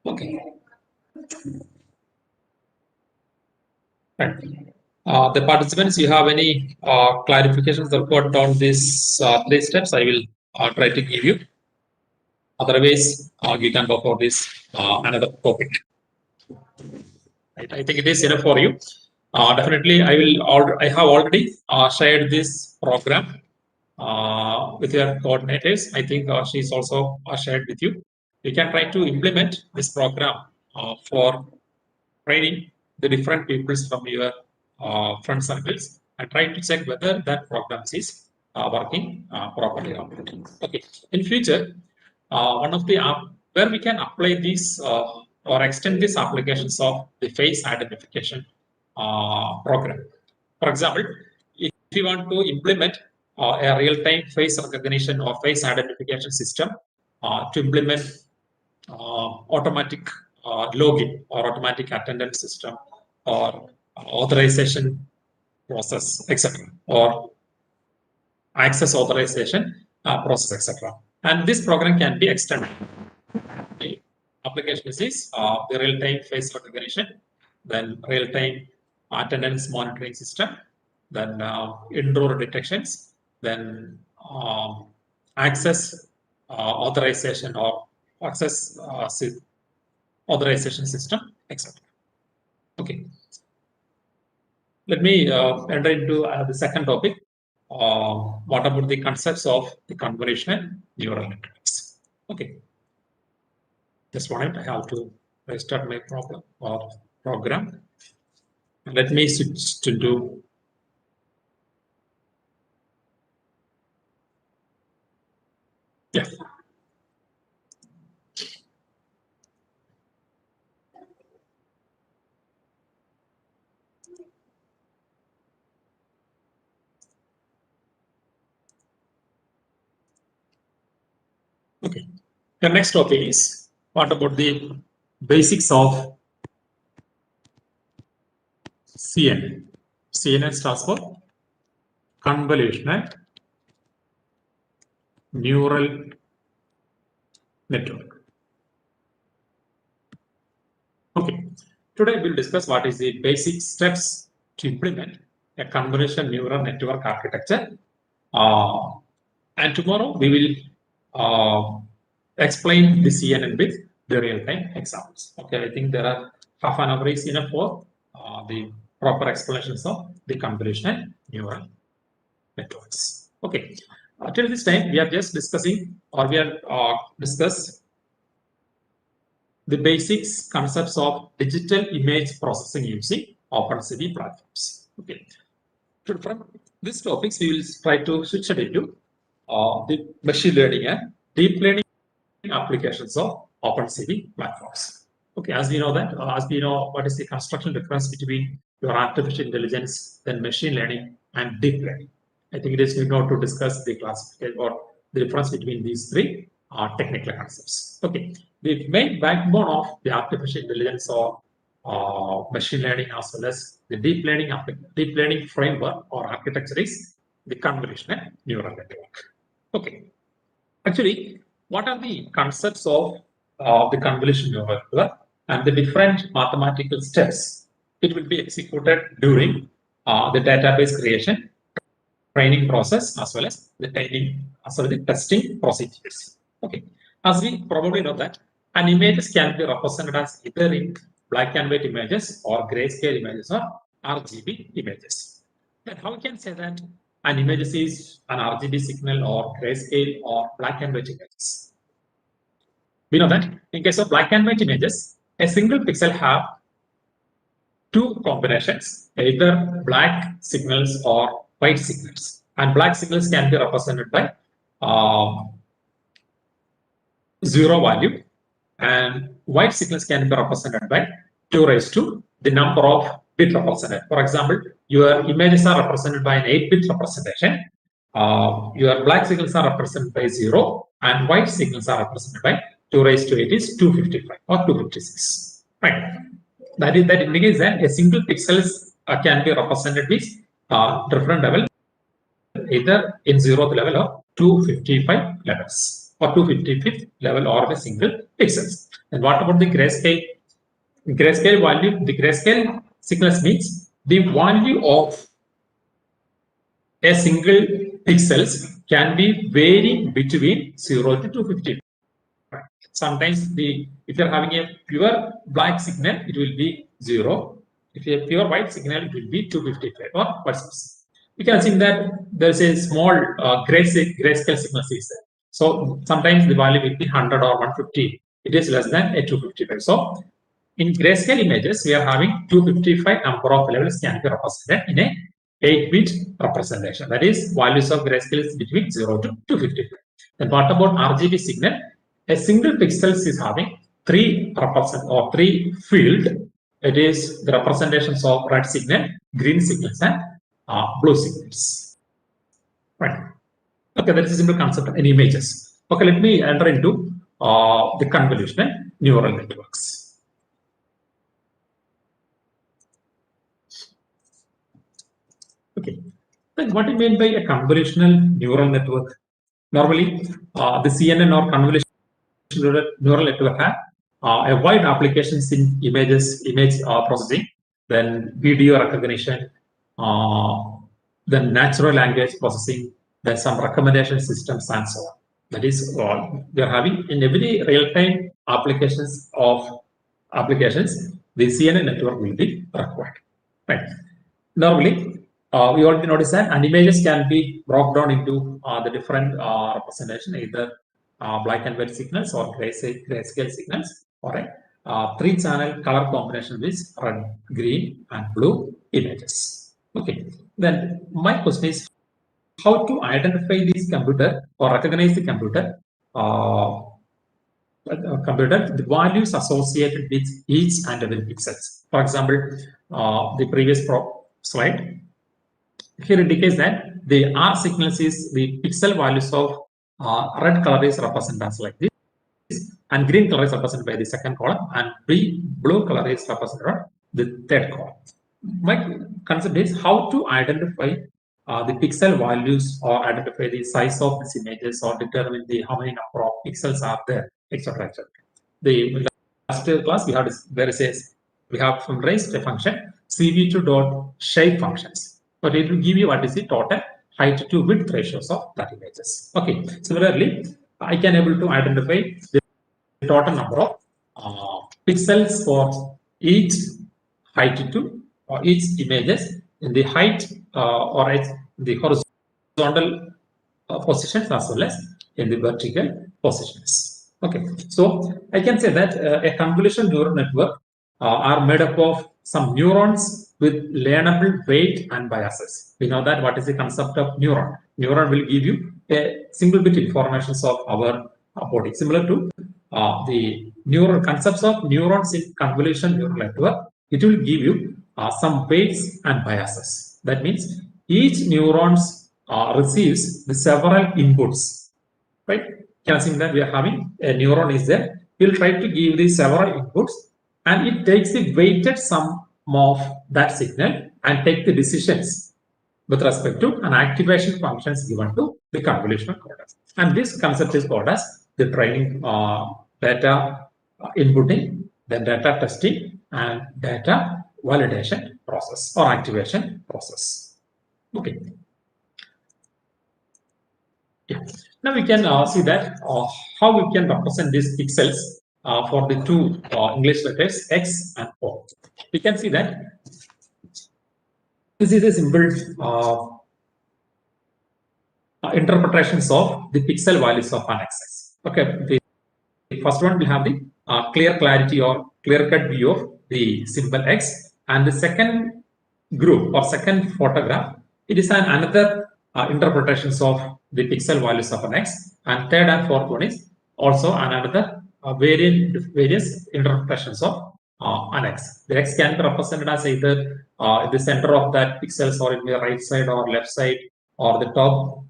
Okay. Right. The participants, you have any clarifications or put on these three steps? I will try to give you. Otherwise, you can go for this another topic. Right. I think it is enough for you. Definitely, I have already shared this program with your coordinators. I think she's also shared with you. You can try to implement this program for training the different peoples from your friend circles and try to check whether that program is working properly. Okay. In future, one of the where we can apply these or extend these applications of the face identification program. For example, if you want to implement a real-time face recognition or face identification system to implement automatic login or automatic attendance system or authorization process, etc., or access authorization process, etc. And this program can be extended. The application is the real-time face recognition, then real-time attendance monitoring system, then indoor detections, then access authorization or access authorization system, etc. Okay. Let me enter into the second topic. What about the concepts of the convolutional neural networks? Okay. Just one minute, I have to restart my problem or program. Let me switch to do. Yeah. Okay. The next topic is what about the basics of CNN? CNN stands for convolutional neural network. Okay. Today we'll discuss what is the basic steps to implement a convolutional neural network architecture. And tomorrow we will explain the CNN with the real-time examples. Okay, I think there are half an hour is enough for the proper explanations of the convolutional neural networks. Okay, till this time we are just discussing or we are discuss the basics concepts of digital image processing using OpenCV platforms. Okay, so from these topics we will try to switch it into the machine learning and deep learning applications of OpenCV platforms. Okay, as we know that, as we know what is the construction difference between your artificial intelligence, then machine learning and deep learning. I think it is need not to discuss the classification or the difference between these three technical concepts. Okay, the main backbone of the artificial intelligence or machine learning as well as the deep learning framework or architecture is the convolutional neural network. Okay, actually, what are the concepts of the convolutional neural network and the different mathematical steps it will be executed during the database creation, training process, as well as the testing procedures. Okay, as we probably know that an image can be represented as either in black and white images or grayscale images or RGB images. Then how we can say that an image is an RGB signal or grayscale or black and white images? We know that in case of black and white images, a single pixel have two combinations, either black signals or white signals. And black signals can be represented by 0 value, and white signals can be represented by 2 raised to the number of bit represented. For example, your images are represented by an 8-bit representation. Your black signals are represented by 0, and white signals are represented by 2 raised to 8 is 255 or 256. Right. That indicates that a single pixels can be represented with different level, either in 0th level or 255 levels or 255th level or a single pixels. And what about the grayscale? Grayscale value, the grayscale signals means the value of a single pixels can be varying between 0 to 255. Sometimes if you're having a pure black signal, it will be 0. If you have pure white signal, it will be 255 or vice versa. We can assume that there's a small grayscale signal is there. So sometimes the value will be 100 or 150. It is less than a 255. So in grayscale images, we are having 255 number of levels can be represented in a 8-bit representation. That is, values of grayscale is between 0 to 255. Then what about RGB signal? A single pixel is having 3 field. It is the representations of red signal, green signals, and blue signals. Right. Okay, that is a simple concept in images. Okay, let me enter into the convolutional neural networks. Okay, then what do you mean by a convolutional neural network? Normally, the CNN or convolutional neural network have a wide applications in image processing, then video recognition, then natural language processing, then some recommendation systems and so on. That is, we are having in every real-time applications, the CNN network will be required. Right. Normally, we already noticed that and images can be broken down into the different representation, either black and white signals or grayscale signals, or a 3-channel color combination with red, green, and blue images. Okay. Then my question is how to identify this computer or recognize the computer the values associated with each and every pixels. For example, the previous slide here indicates that the R signals is the pixel values of red color is represented as like this, and green color is represented by the second column, and blue color is represented on the third column. My concept is how to identify the pixel values or identify the size of these images or determine how many number of pixels are there, etc. etc. The last class we have raised a function cv2.shape functions, but it will give you what is the total height to width ratios of that images. Okay. Similarly, I can able to identify the total number of pixels for each height to or each images in the height or the horizontal positions as well as in the vertical positions. Okay, so I can say that a convolutional neural network are made up of some neurons with learnable weight and biases. We know that what is the concept of neuron. Neuron will give you a single bit information of our body, similar to the neural concepts of neurons in convolutional neural network. It will give you some weights and biases. That means each neurons receives the several inputs. Right? Can I see that we are having a neuron is there? We'll try to give the several inputs, and it takes the weighted sum of that signal and take the decisions with respect to an activation functions given to the convolutional code. And this concept is called as the training data inputting, then data testing, and data validation process or activation process. Okay. Yeah. Now we can see that how we can represent these pixels for the two English letters X and O. We can see that This is a simple interpretations of the pixel values of an axis. Okay, the first one will have the clear clarity or clear-cut view of the symbol X, and the second group or second photograph, it is another interpretations of the pixel values of an X, and third and fourth one is also another various interpretations of an X. The X can be represented as either the center of that pixels, or in the right side or left side, or the top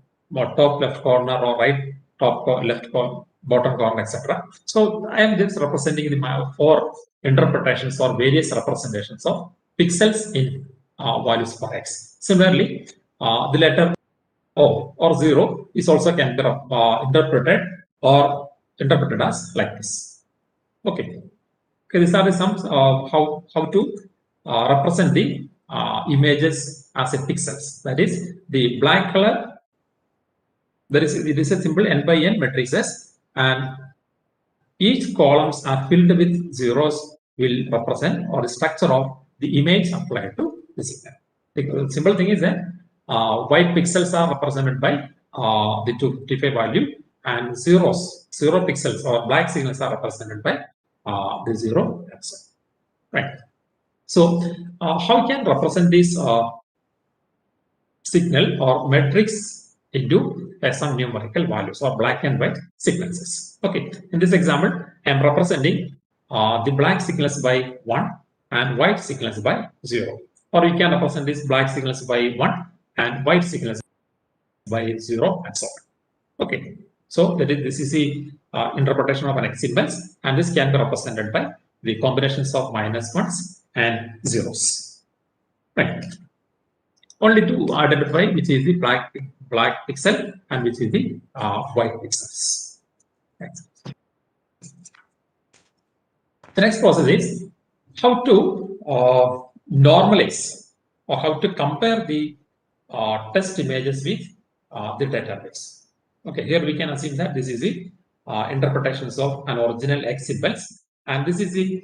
left corner, or right top left corner, bottom corner, etc. So I am just representing the four interpretations or various representations of pixels in values for X. Similarly, the letter O or 0 is also can be interpreted as like this. Okay. Okay, these are the some how to represent the images as a pixels. That is, the black color. It is a simple n by n matrices, and each columns are filled with zeros will represent or the structure of the image applied to the signal. The simple thing is that white pixels are represented by the 255 value, and zero pixels or black signals are represented by the 0 pixel. Right. So how can represent this signal or matrix into some numerical values or black and white sequences? Okay, in this example, I am representing the black signals by 1 and white signals by 0. Or you can represent this black signals by 1 and white signals by 0, and so on. Okay, so this is the interpretation of an X symbols, and this can be represented by the combinations of -1s and 0s. Right. Only to identify which is the black pixel and which is the white pixels. Right. The next process is how to normalize or how to compare the test images with the database. Okay, here we can assume that this is the interpretations of an original X symbols, and this is the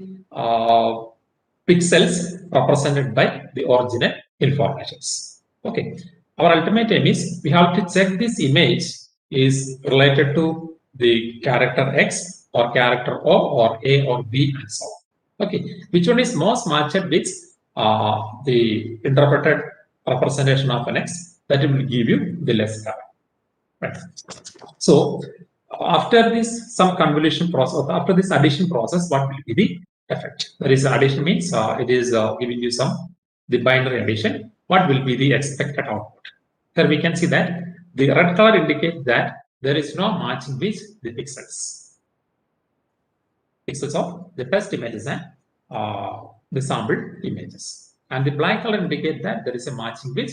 pixels represented by the original informations. Okay, our ultimate aim is we have to check this image is related to the character X or character O or A or B, and so on. Okay, which one is most matched with the interpreted representation of an X, that will give you the less color. Right. So after this some convolution process, after this addition process, what will be the effect? That is, addition means it is giving you the binary addition. What will be the expected output? Here we can see that the red color indicates that there is no matching with the pixels of the test images and the sample images, and the black color indicates that there is a matching with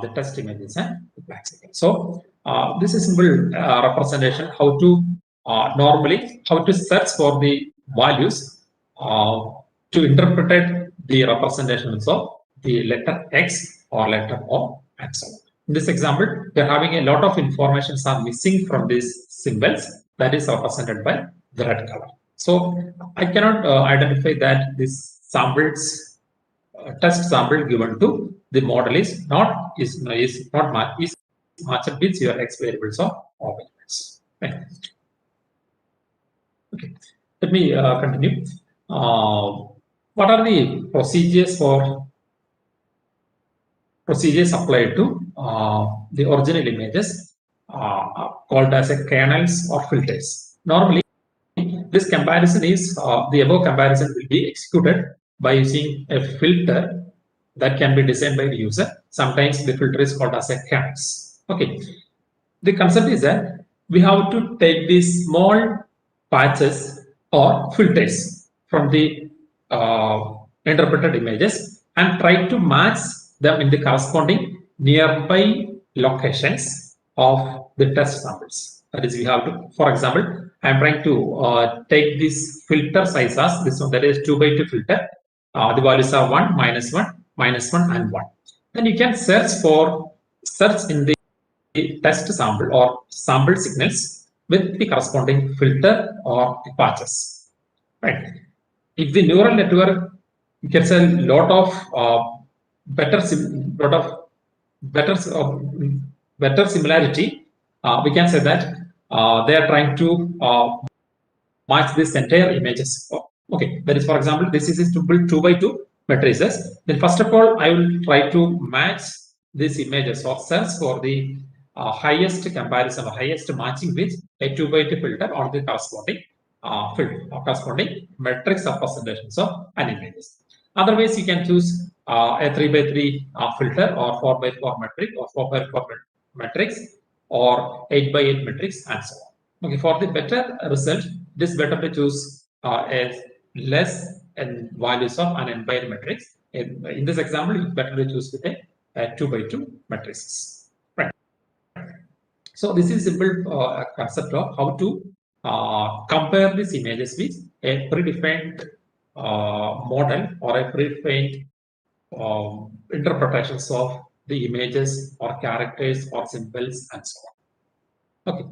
the test images and the black signal. So this is simple representation how to normally how to search for the values to interpret the representations of the letter X or letter O, and so on. In this example, we are having a lot of information are missing from these symbols, that is represented by the red color. So I cannot identify that this samples test sample given to the model is matched with your X variables or variables. Right. Okay, let me continue. What are the procedures applied to the original images called as a kernels or filters? Normally, this comparison is the above comparison will be executed by using a filter that can be designed by the user. Sometimes the filter is called as a kernels. Okay, the concept is that we have to take these small patches or filters from the interpreted images and try to match them in the corresponding nearby locations of the test samples. That is, we have to, for example, I am trying to take this filter size as this one, that is 2x2 filter. The values are 1, -1, and 1. Then you can search in the test sample or sample signals with the corresponding filter or patches. Right. If the neural network gets a lot of lot of better similarity, we can say that they are trying to match this entire images. Okay, that is, for example, this is to build 2 by 2 matrices. Then first of all, I will try to match these images or search for the highest comparison or highest matching with a 2 by 2 filter on the corresponding field or corresponding matrix representations of an images. Otherwise, you can choose a 3 by 3 filter or 4 by 4 matrix or 4 by 4 matrix or 8 by 8 matrix and so on. Okay, for the better result, it is better to choose a less n values of an n by n matrix. In this example, it's better to choose with a 2 by 2 matrices. Right. So this is simple concept of how to compare these images with a predefined model or a predefined interpretations of the images or characters or symbols and so on. Okay.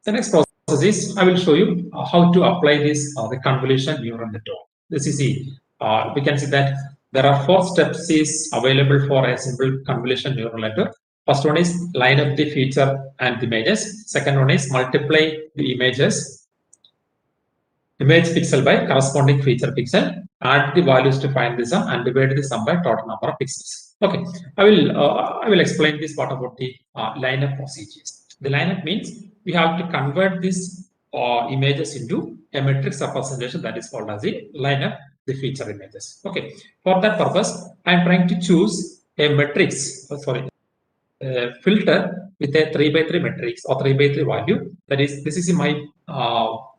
The next process is I will show you how to apply this the convolution neural network. This is we can see that there are 4 steps is available for a simple convolution neural network. First one is line up the feature and the images. Second one is multiply the images, image pixel by corresponding feature pixel, add the values to find the sum and divide the sum by total number of pixels. Okay, I will explain this part about the lineup procedures. The lineup means we have to convert these images into a matrix representation that is called as the lineup the feature images. Okay, for that purpose, I am trying to choose a matrix. Filter with a 3 by 3 matrix or 3 by 3 value. That is, this is my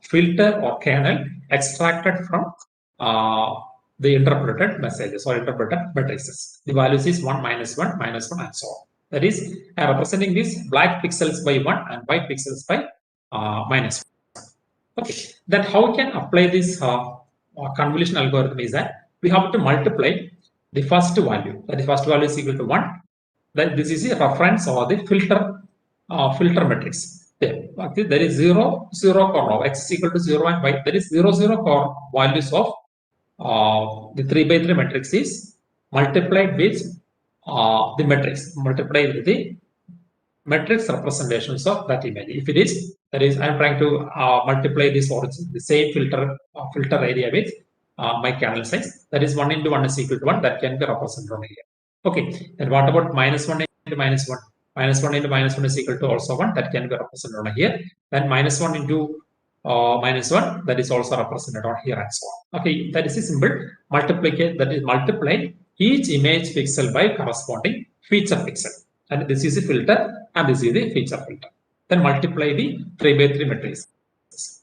filter or kernel extracted from the interpreted messages or interpreted matrices. The values is 1, -1, -1, and so on. That is, I am representing these black pixels by 1 and white pixels by -1. Okay, then how we can apply this convolution algorithm is that we have to multiply the first value. That is, first value is equal to 1. That this is a reference or the filter matrix. There is 0, 0 for now, x is equal to 0 and y. There is 0, 0 for values of the 3 by 3 matrix is multiplied with the matrix, multiplied with the matrix representations of that image. If it is, that is, I am trying to multiply this origin, the same filter area with my kernel size. That is 1 into 1 is equal to 1. That can be represented on here. Okay, and what about -1 into -1? -1 into -1 is equal to also 1. That can be represented on here. Then -1 into -1, that is also represented on here and so on. Okay, that is a simple multiplication. That is, multiply each image pixel by corresponding feature pixel. And this is a filter and this is the feature filter. Then multiply the 3 by 3 matrix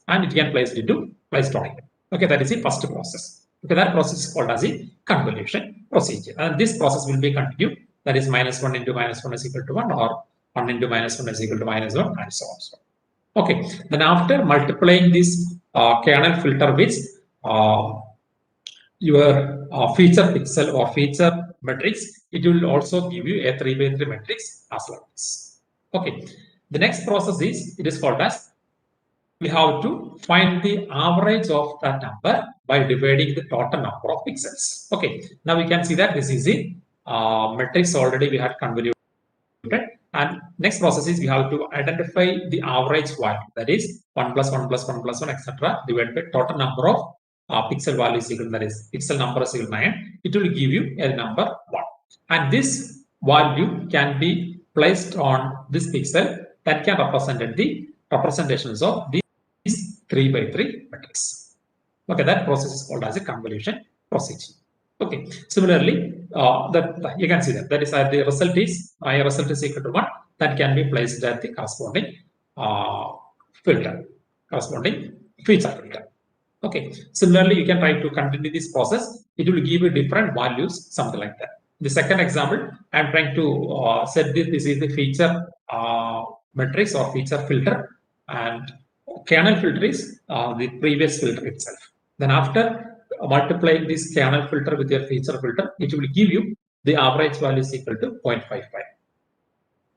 and it can place it into placed on here. Okay, that is the first process. Okay, that process is called as a convolution procedure. And this process will be continued. That is, -1 into -1 is equal to 1 or 1 into -1 is equal to -1 and so on. Okay, then after multiplying this kernel filter with your feature pixel or feature matrix, it will also give you a 3 by 3 matrix as like this. Okay, the next process is, it is called as, we have to find the average of that number by dividing the total number of pixels. Okay, now we can see that this is the matrix already we had convoluted. And next process is we have to identify the average value, that is 1 plus 1 plus 1 plus 1, etc. divided by total number of pixel values equal, that is pixel number is equal to 9. It will give you a number 1. And this value can be placed on this pixel that can represent the representations of these 3 by 3 matrix. Okay, that process is called as a convolution procedure. Okay, similarly, that you can see that is the result is equal to 1. That can be placed at the corresponding filter, corresponding feature filter. Okay, similarly, you can try to continue this process. It will give you different values, something like that. The second example, I am trying to set this is the feature matrix or feature filter, and kernel filter is the previous filter itself. Then after multiplying this kernel filter with your feature filter, it will give you the average value is equal to 0.55.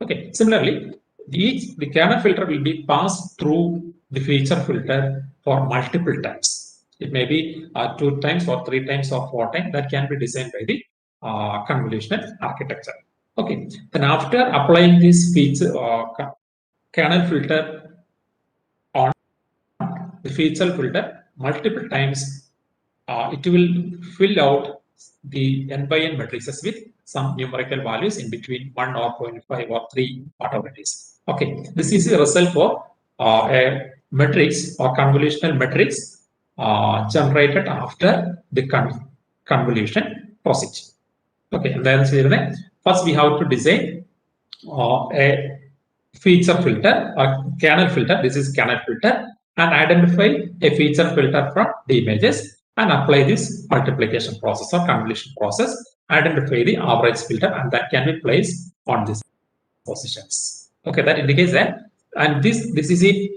Okay, similarly, the kernel filter will be passed through the feature filter for multiple times. It may be 2 times or 3 times or 4 times. That can be designed by the convolutional architecture. Okay, then after applying this feature kernel filter on the feature filter multiple times, it will fill out the n by n matrices with some numerical values in between 1 or 0.5 or 3, whatever it is. Okay, this is the result for a matrix or convolutional matrix generated after the convolution procedure. Okay, and then first we have to design a feature filter or kernel filter. This is kernel filter, and identify a feature filter from the images and apply this multiplication process or convolution process. Identify the average filter, and that can be placed on these positions. Okay, that indicates that, and this is the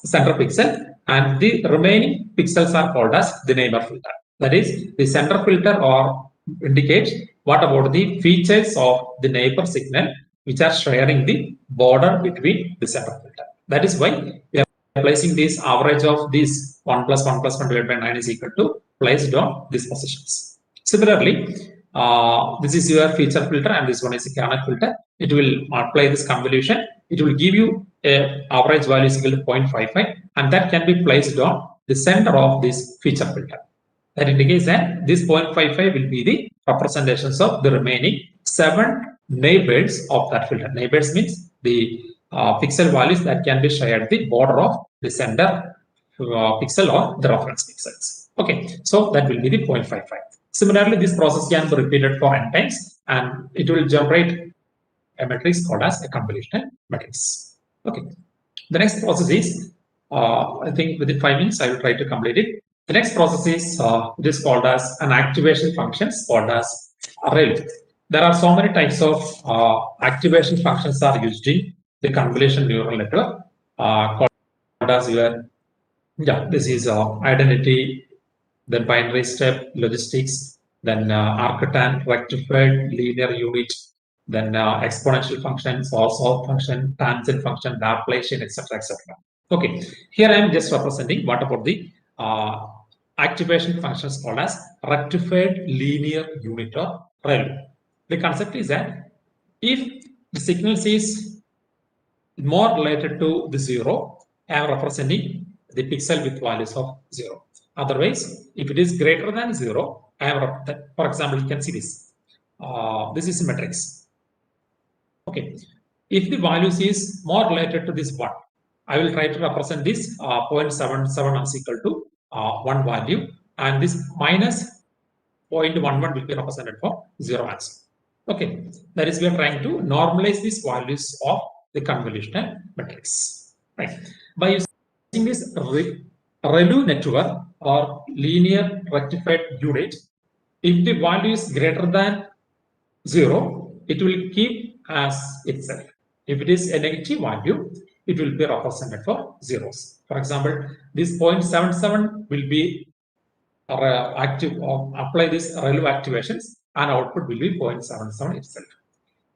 center pixel, and the remaining pixels are called as the neighbor filter. That is, the center filter or indicates what about the features of the neighbor signal which are sharing the border between the center filter. That is why we are placing this average of this 1 plus 1 plus 1 divided by 9 is equal to placed on these positions. Similarly, this is your feature filter, and this one is a kernel filter. It will apply this convolution. It will give you a average value is equal to 0.55, and that can be placed on the center of this feature filter. That indicates that this 0.55 will be the representations of the remaining 7 neighbors of that filter. Neighbors means the pixel values that can be shared the border of the center pixel or the reference pixels. Okay, so that will be the 0.55. Similarly, this process can be repeated for n times, and it will generate a matrix called as a convolutional matrix. Okay, the next process is, I think within 5 minutes I will try to complete it. The next process is it is called as an activation functions called as array. There are so many types of activation functions are used in the convolution neural network called as your, this is identity, then binary step, logistics, then arctan, rectified, linear unit, then exponential functions, or solve function, tangent function, Laplacian, etc., etc. Okay, here I am just representing what about the activation functions called as rectified linear unit or ReLU. The concept is that if the signals is more related to the 0, I am representing the pixel with values of 0. Otherwise, if it is greater than 0, I am, for example, you can see this. This is a matrix. Okay, if the values is more related to this 1, I will try to represent this 0.77 is equal to 1 value, and this minus 0.11 will be represented for 0 answer. Okay, that is, we are trying to normalize these values of the convolutional matrix. Right. By using this ReLU network or linear rectified unit, if the value is greater than 0, it will keep as itself. If it is a negative value, it will be represented for zeros. For example, this 0.77 will be active, apply this ReLU activations, and output will be 0.77 itself.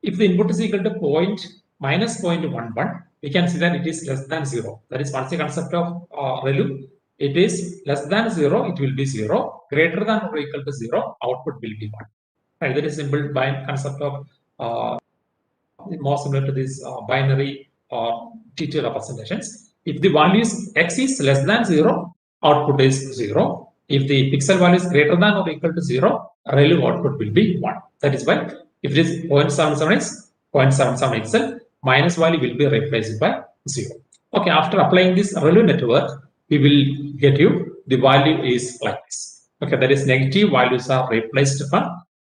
If the input is equal to minus 0.11, we can see that it is less than 0. That is, once the concept of ReLU, it is less than 0, it will be 0. Greater than or equal to 0, output will be 1. Right, that is simple concept of more similar to this binary or T2 representations. If the value is x is less than 0, output is 0. If the pixel value is greater than or equal to 0, ReLU output will be 1. That is why if it is 0.77 is 0.77 itself, minus value will be replaced by 0. Okay, after applying this ReLU network, we will get you the value is like this. Okay, that is, negative values are replaced from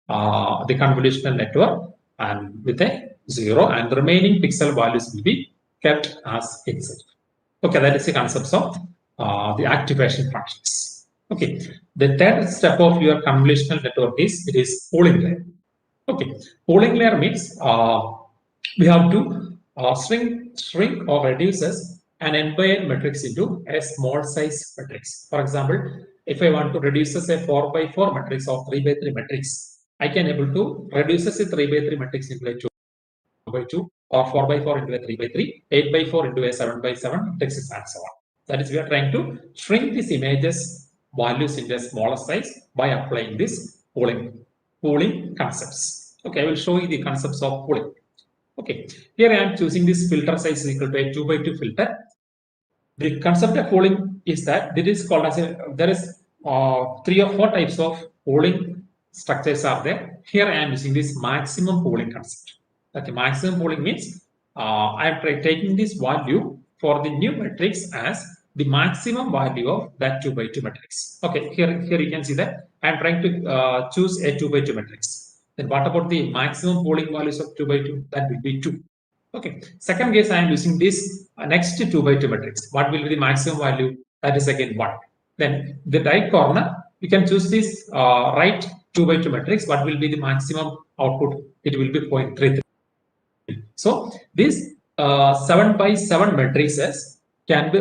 the convolutional network and with a 0, and the remaining pixel values will be kept as itself. Okay, that is the concept of the activation functions. Okay, the third step of your convolutional network is pooling layer. Okay, pooling layer means we have to shrink or reduces an n by n matrix into a small size matrix. For example, if I want to reduce a 4 by 4 matrix or 3 by 3 matrix, I can able to reduce a 3 by 3 matrix into a 2 by 2, or 4 by 4 into a 3 by 3, 8 by 4 into a 7 by 7 matrices, and so on. That is, we are trying to shrink these images values into a smaller size by applying this pooling pooling concepts. Okay, I will show you the concepts of pooling. Okay, here I am choosing this filter size is equal to a 2 by 2 filter. The concept of pooling is that it is called as there is 3 or 4 types of pooling structures are there. Here I am using this maximum pooling concept. Okay, maximum pooling means I am taking this value for the new matrix as the maximum value of that 2 by 2 matrix. Okay, here you can see that I am trying to choose a 2 by 2 matrix. Then what about the maximum pooling values of 2 by 2? That will be 2. Okay, second case I am using this next 2 by 2 matrix. What will be the maximum value? That is again 1. Then the right corner, you can choose this right 2 by 2 matrix. What will be the maximum output? It will be 0.33. So this 7 by 7 matrices can be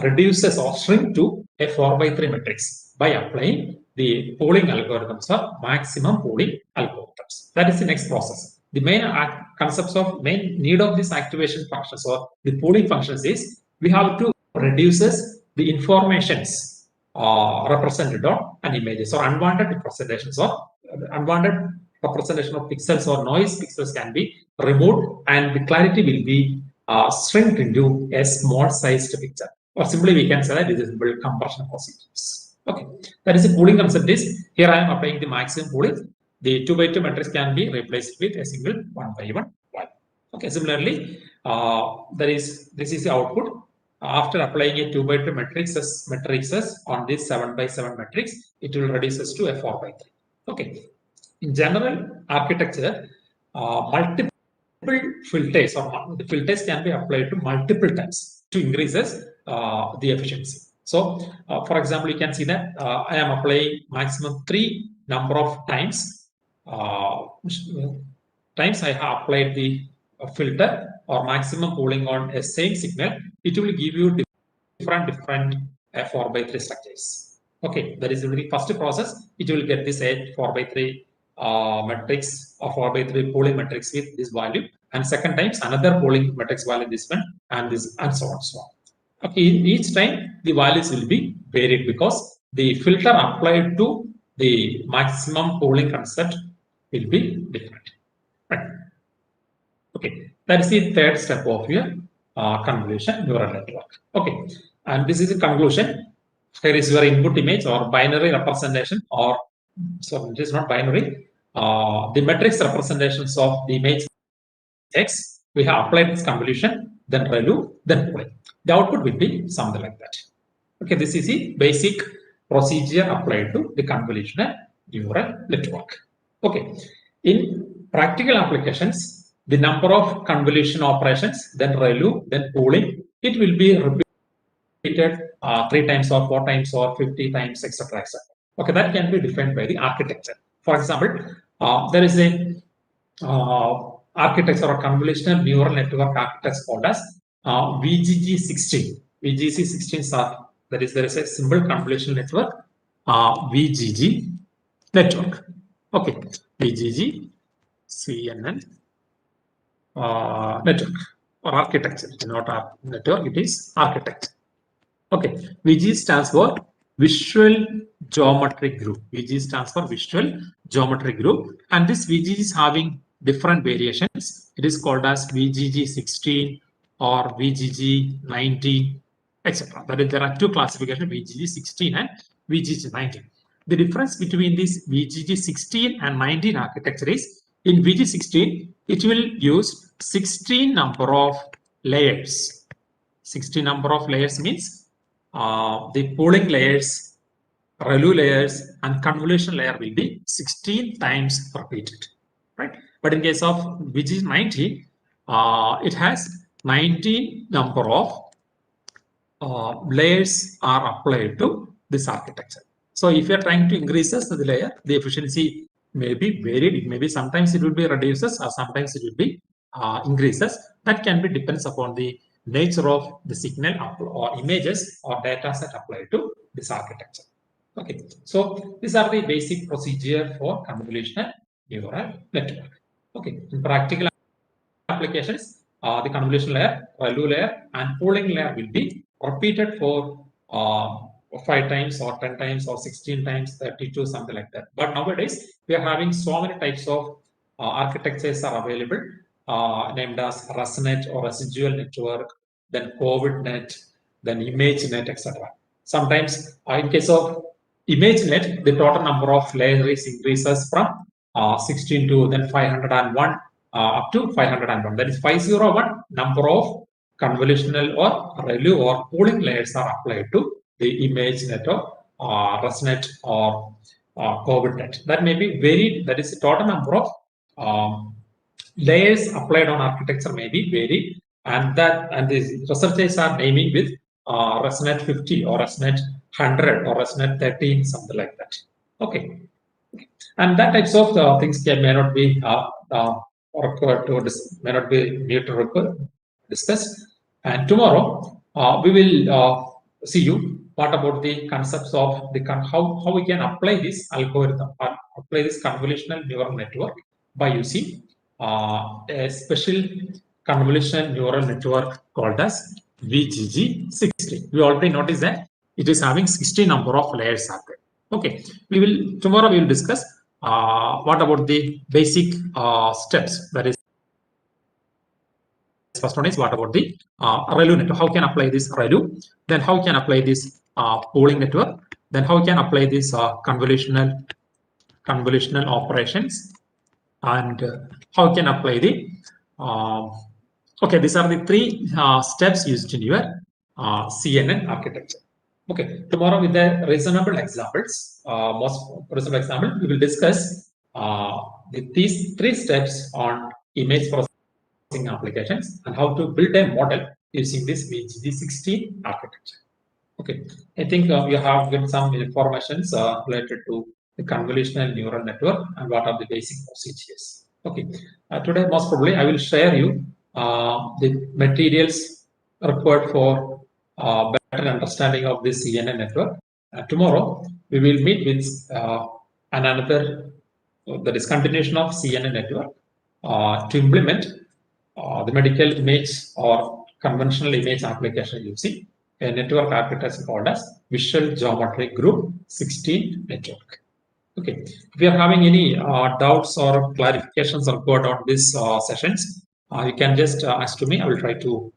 reduces or shrink to a 4 by 3 matrix by applying the pooling algorithms or maximum pooling algorithms. That is the next process. The main concepts of main need of this activation functions or the pooling functions is we have to reduces the informations represented on an images or unwanted representations or unwanted representation of pixels or noise pixels can be removed and the clarity will be shrunk into a small sized picture, or simply we can say that this is build compression procedures. Okay, that is the pooling concept. Is here I am applying the maximum pooling. The 2 by 2 matrix can be replaced with a single 1 by 1 value. Okay, similarly, this is the output. After applying a 2 by 2 matrices on this 7 by 7 matrix, it will reduce us to a 4 by 3. Okay, in general architecture, multiple filters or the filters can be applied to multiple times to increases the efficiency. So, for example, you can see that I am applying maximum 3 number of times. Times I have applied the filter or maximum pooling on a same signal, it will give you different 4 by 3 structures. Okay, that is the very first process. It will get this 4 by 3 matrix or 4 by 3 pooling matrix with this value, and second times another pooling matrix value this one and this and so on so on. Okay, each time the values will be varied because the filter applied to the maximum pooling concept will be different. Right. Okay, that is the third step of your convolution neural network. Okay, and this is a conclusion. Here is your input image or binary representation, or so it is not binary. The matrix representations of the image X. We have applied this convolution, then ReLU, then pooling. The output will be something like that. Okay, this is the basic procedure applied to the convolutional neural network. Okay, in practical applications, the number of convolution operations, then ReLU, then pooling, it will be repeated 3 times or 4 times or 50 times, etc. etc. Okay, that can be defined by the architecture. For example, there is a architecture or convolutional neural network architecture called as VGG16. VGG16 are there is a simple convolutional network VGG network. Okay, VGG CNN network or architecture, not network, it is architecture. Okay, VG stands for Visual Geometric Group. VG stands for Visual Geometric Group, and this VG is having different variations. It is called as VGG16 or VGG19, etc. That is, there are 2 classifications, VGG16 and VGG19. The difference between this VGG16 and 19 architecture is in VG16, it will use 16 number of layers. 16 number of layers means the pooling layers, ReLU layers, and convolution layer will be 16 times repeated, right? But in case of VG19, it has 19 number of layers are applied to this architecture. So if you are trying to increase the layer, the efficiency may be varied. It may be sometimes it will be reduces or sometimes it will be increases. That can be depends upon the nature of the signal or images or data set applied to this architecture. Okay, so these are the basic procedure for convolutional neural network. Okay, in practical applications, the convolution layer, ReLU layer, and pooling layer will be repeated for 5 times or 10 times or 16 times 32, something like that. But nowadays we are having so many types of architectures are available, named as ResNet or residual network, then COVIDNet, then ImageNet, etc. Sometimes in case of ImageNet, the total number of layers increases from 16 to then 501 up to 501. That is 501 number of convolutional or ReLU or pooling layers are applied to the ImageNet or ResNet or COVIDNet. That may be varied. That is the total number of layers applied on architecture may be varied, and the researchers are naming with ResNet 50 or ResNet 100 or ResNet 13, something like that. Okay, and that types of things may not be required to may not be need to discuss. And tomorrow we will see you what about the concepts of the how we can apply this algorithm or apply this convolutional neural network by using a special convolutional neural network called as VGG60. We already noticed that it is having 60 number of layers out there. Okay, tomorrow we will discuss what about the basic steps. That is, first one is what about the ReLU network? How can apply this ReLU? Then how can apply this pooling network? Then how can apply this convolutional operations? And how can apply the okay, these are the three steps used in your CNN architecture. Okay, tomorrow with the reasonable examples, most reasonable example, we will discuss these three steps on image processing applications and how to build a model using this VGG60 architecture. Okay, I think we have given some informations related to the convolutional neural network and what are the basic procedures. Okay, today most probably I will share you the materials required for better understanding of this CNN network. Tomorrow we will meet with another, that is continuation of CNN network to implement the medical image or conventional image application using a network architecture called as Visual Geometry Group 16 network. Okay, if you are having any doubts or clarifications required on these sessions, you can just ask to me. I will try to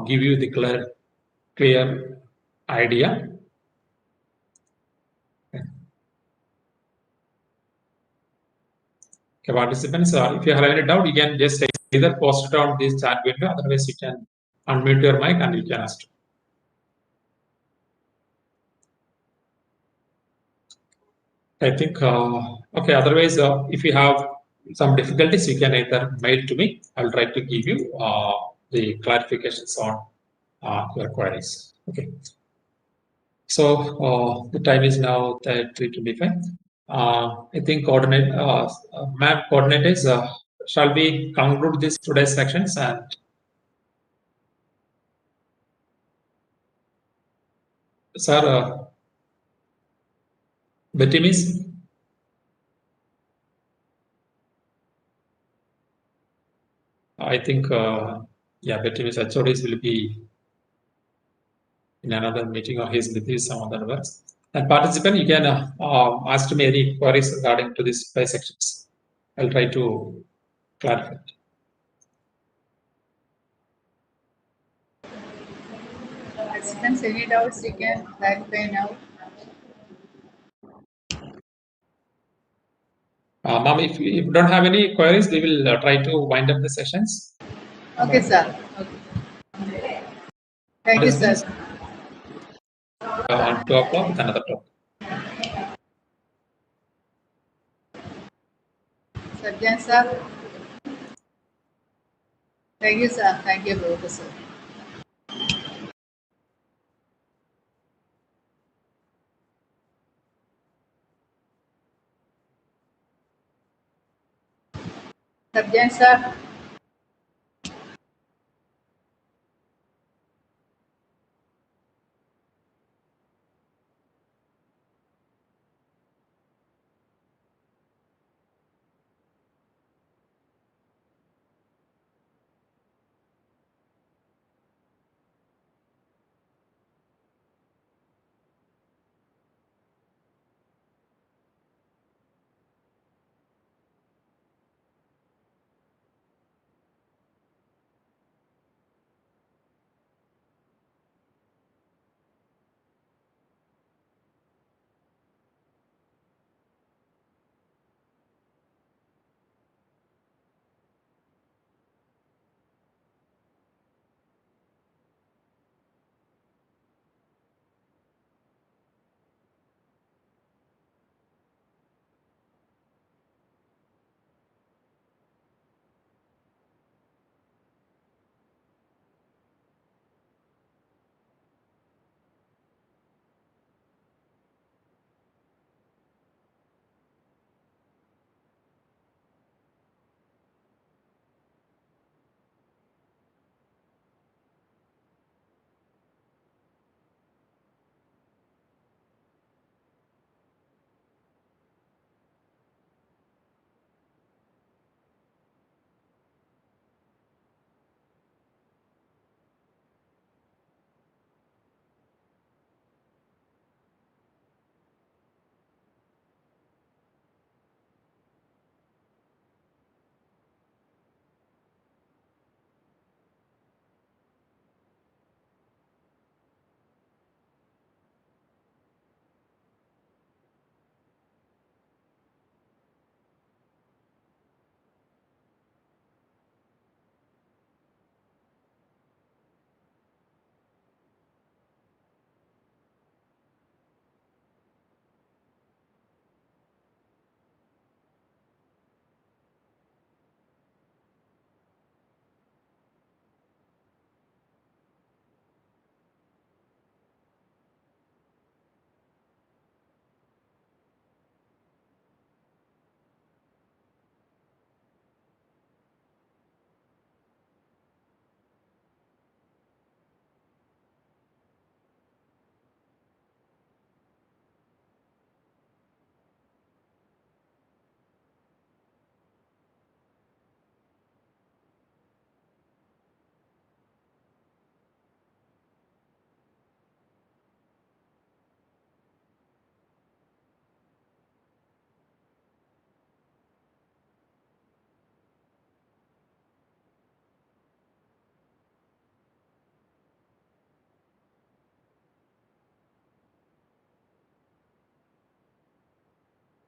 give you the clear idea. Okay, participants, if you have any doubt, you can just either post it on this chat window, otherwise you can unmute your mic and you can ask. I think, okay, otherwise, if you have some difficulties, you can either mail to me. I'll try to give you the clarifications on your queries. Okay. So the time is now 3:25. I think ma'am coordinators, shall we conclude this today's sections? And sir, the team is, I think, yeah, the team is HODs will be in another meeting or he's with some other works. And participant, you can ask me any queries regarding to these five sections. I'll try to clarify. Participants, any doubts you can clarify now. Ma'am, if you don't have any queries, we will try to wind up the sessions. Okay, sir. Okay. Thank you, sir. On 2 o'clock with another talk. Satyan, sir. Thank you, sir. Thank you, Professor. Satyan, sir.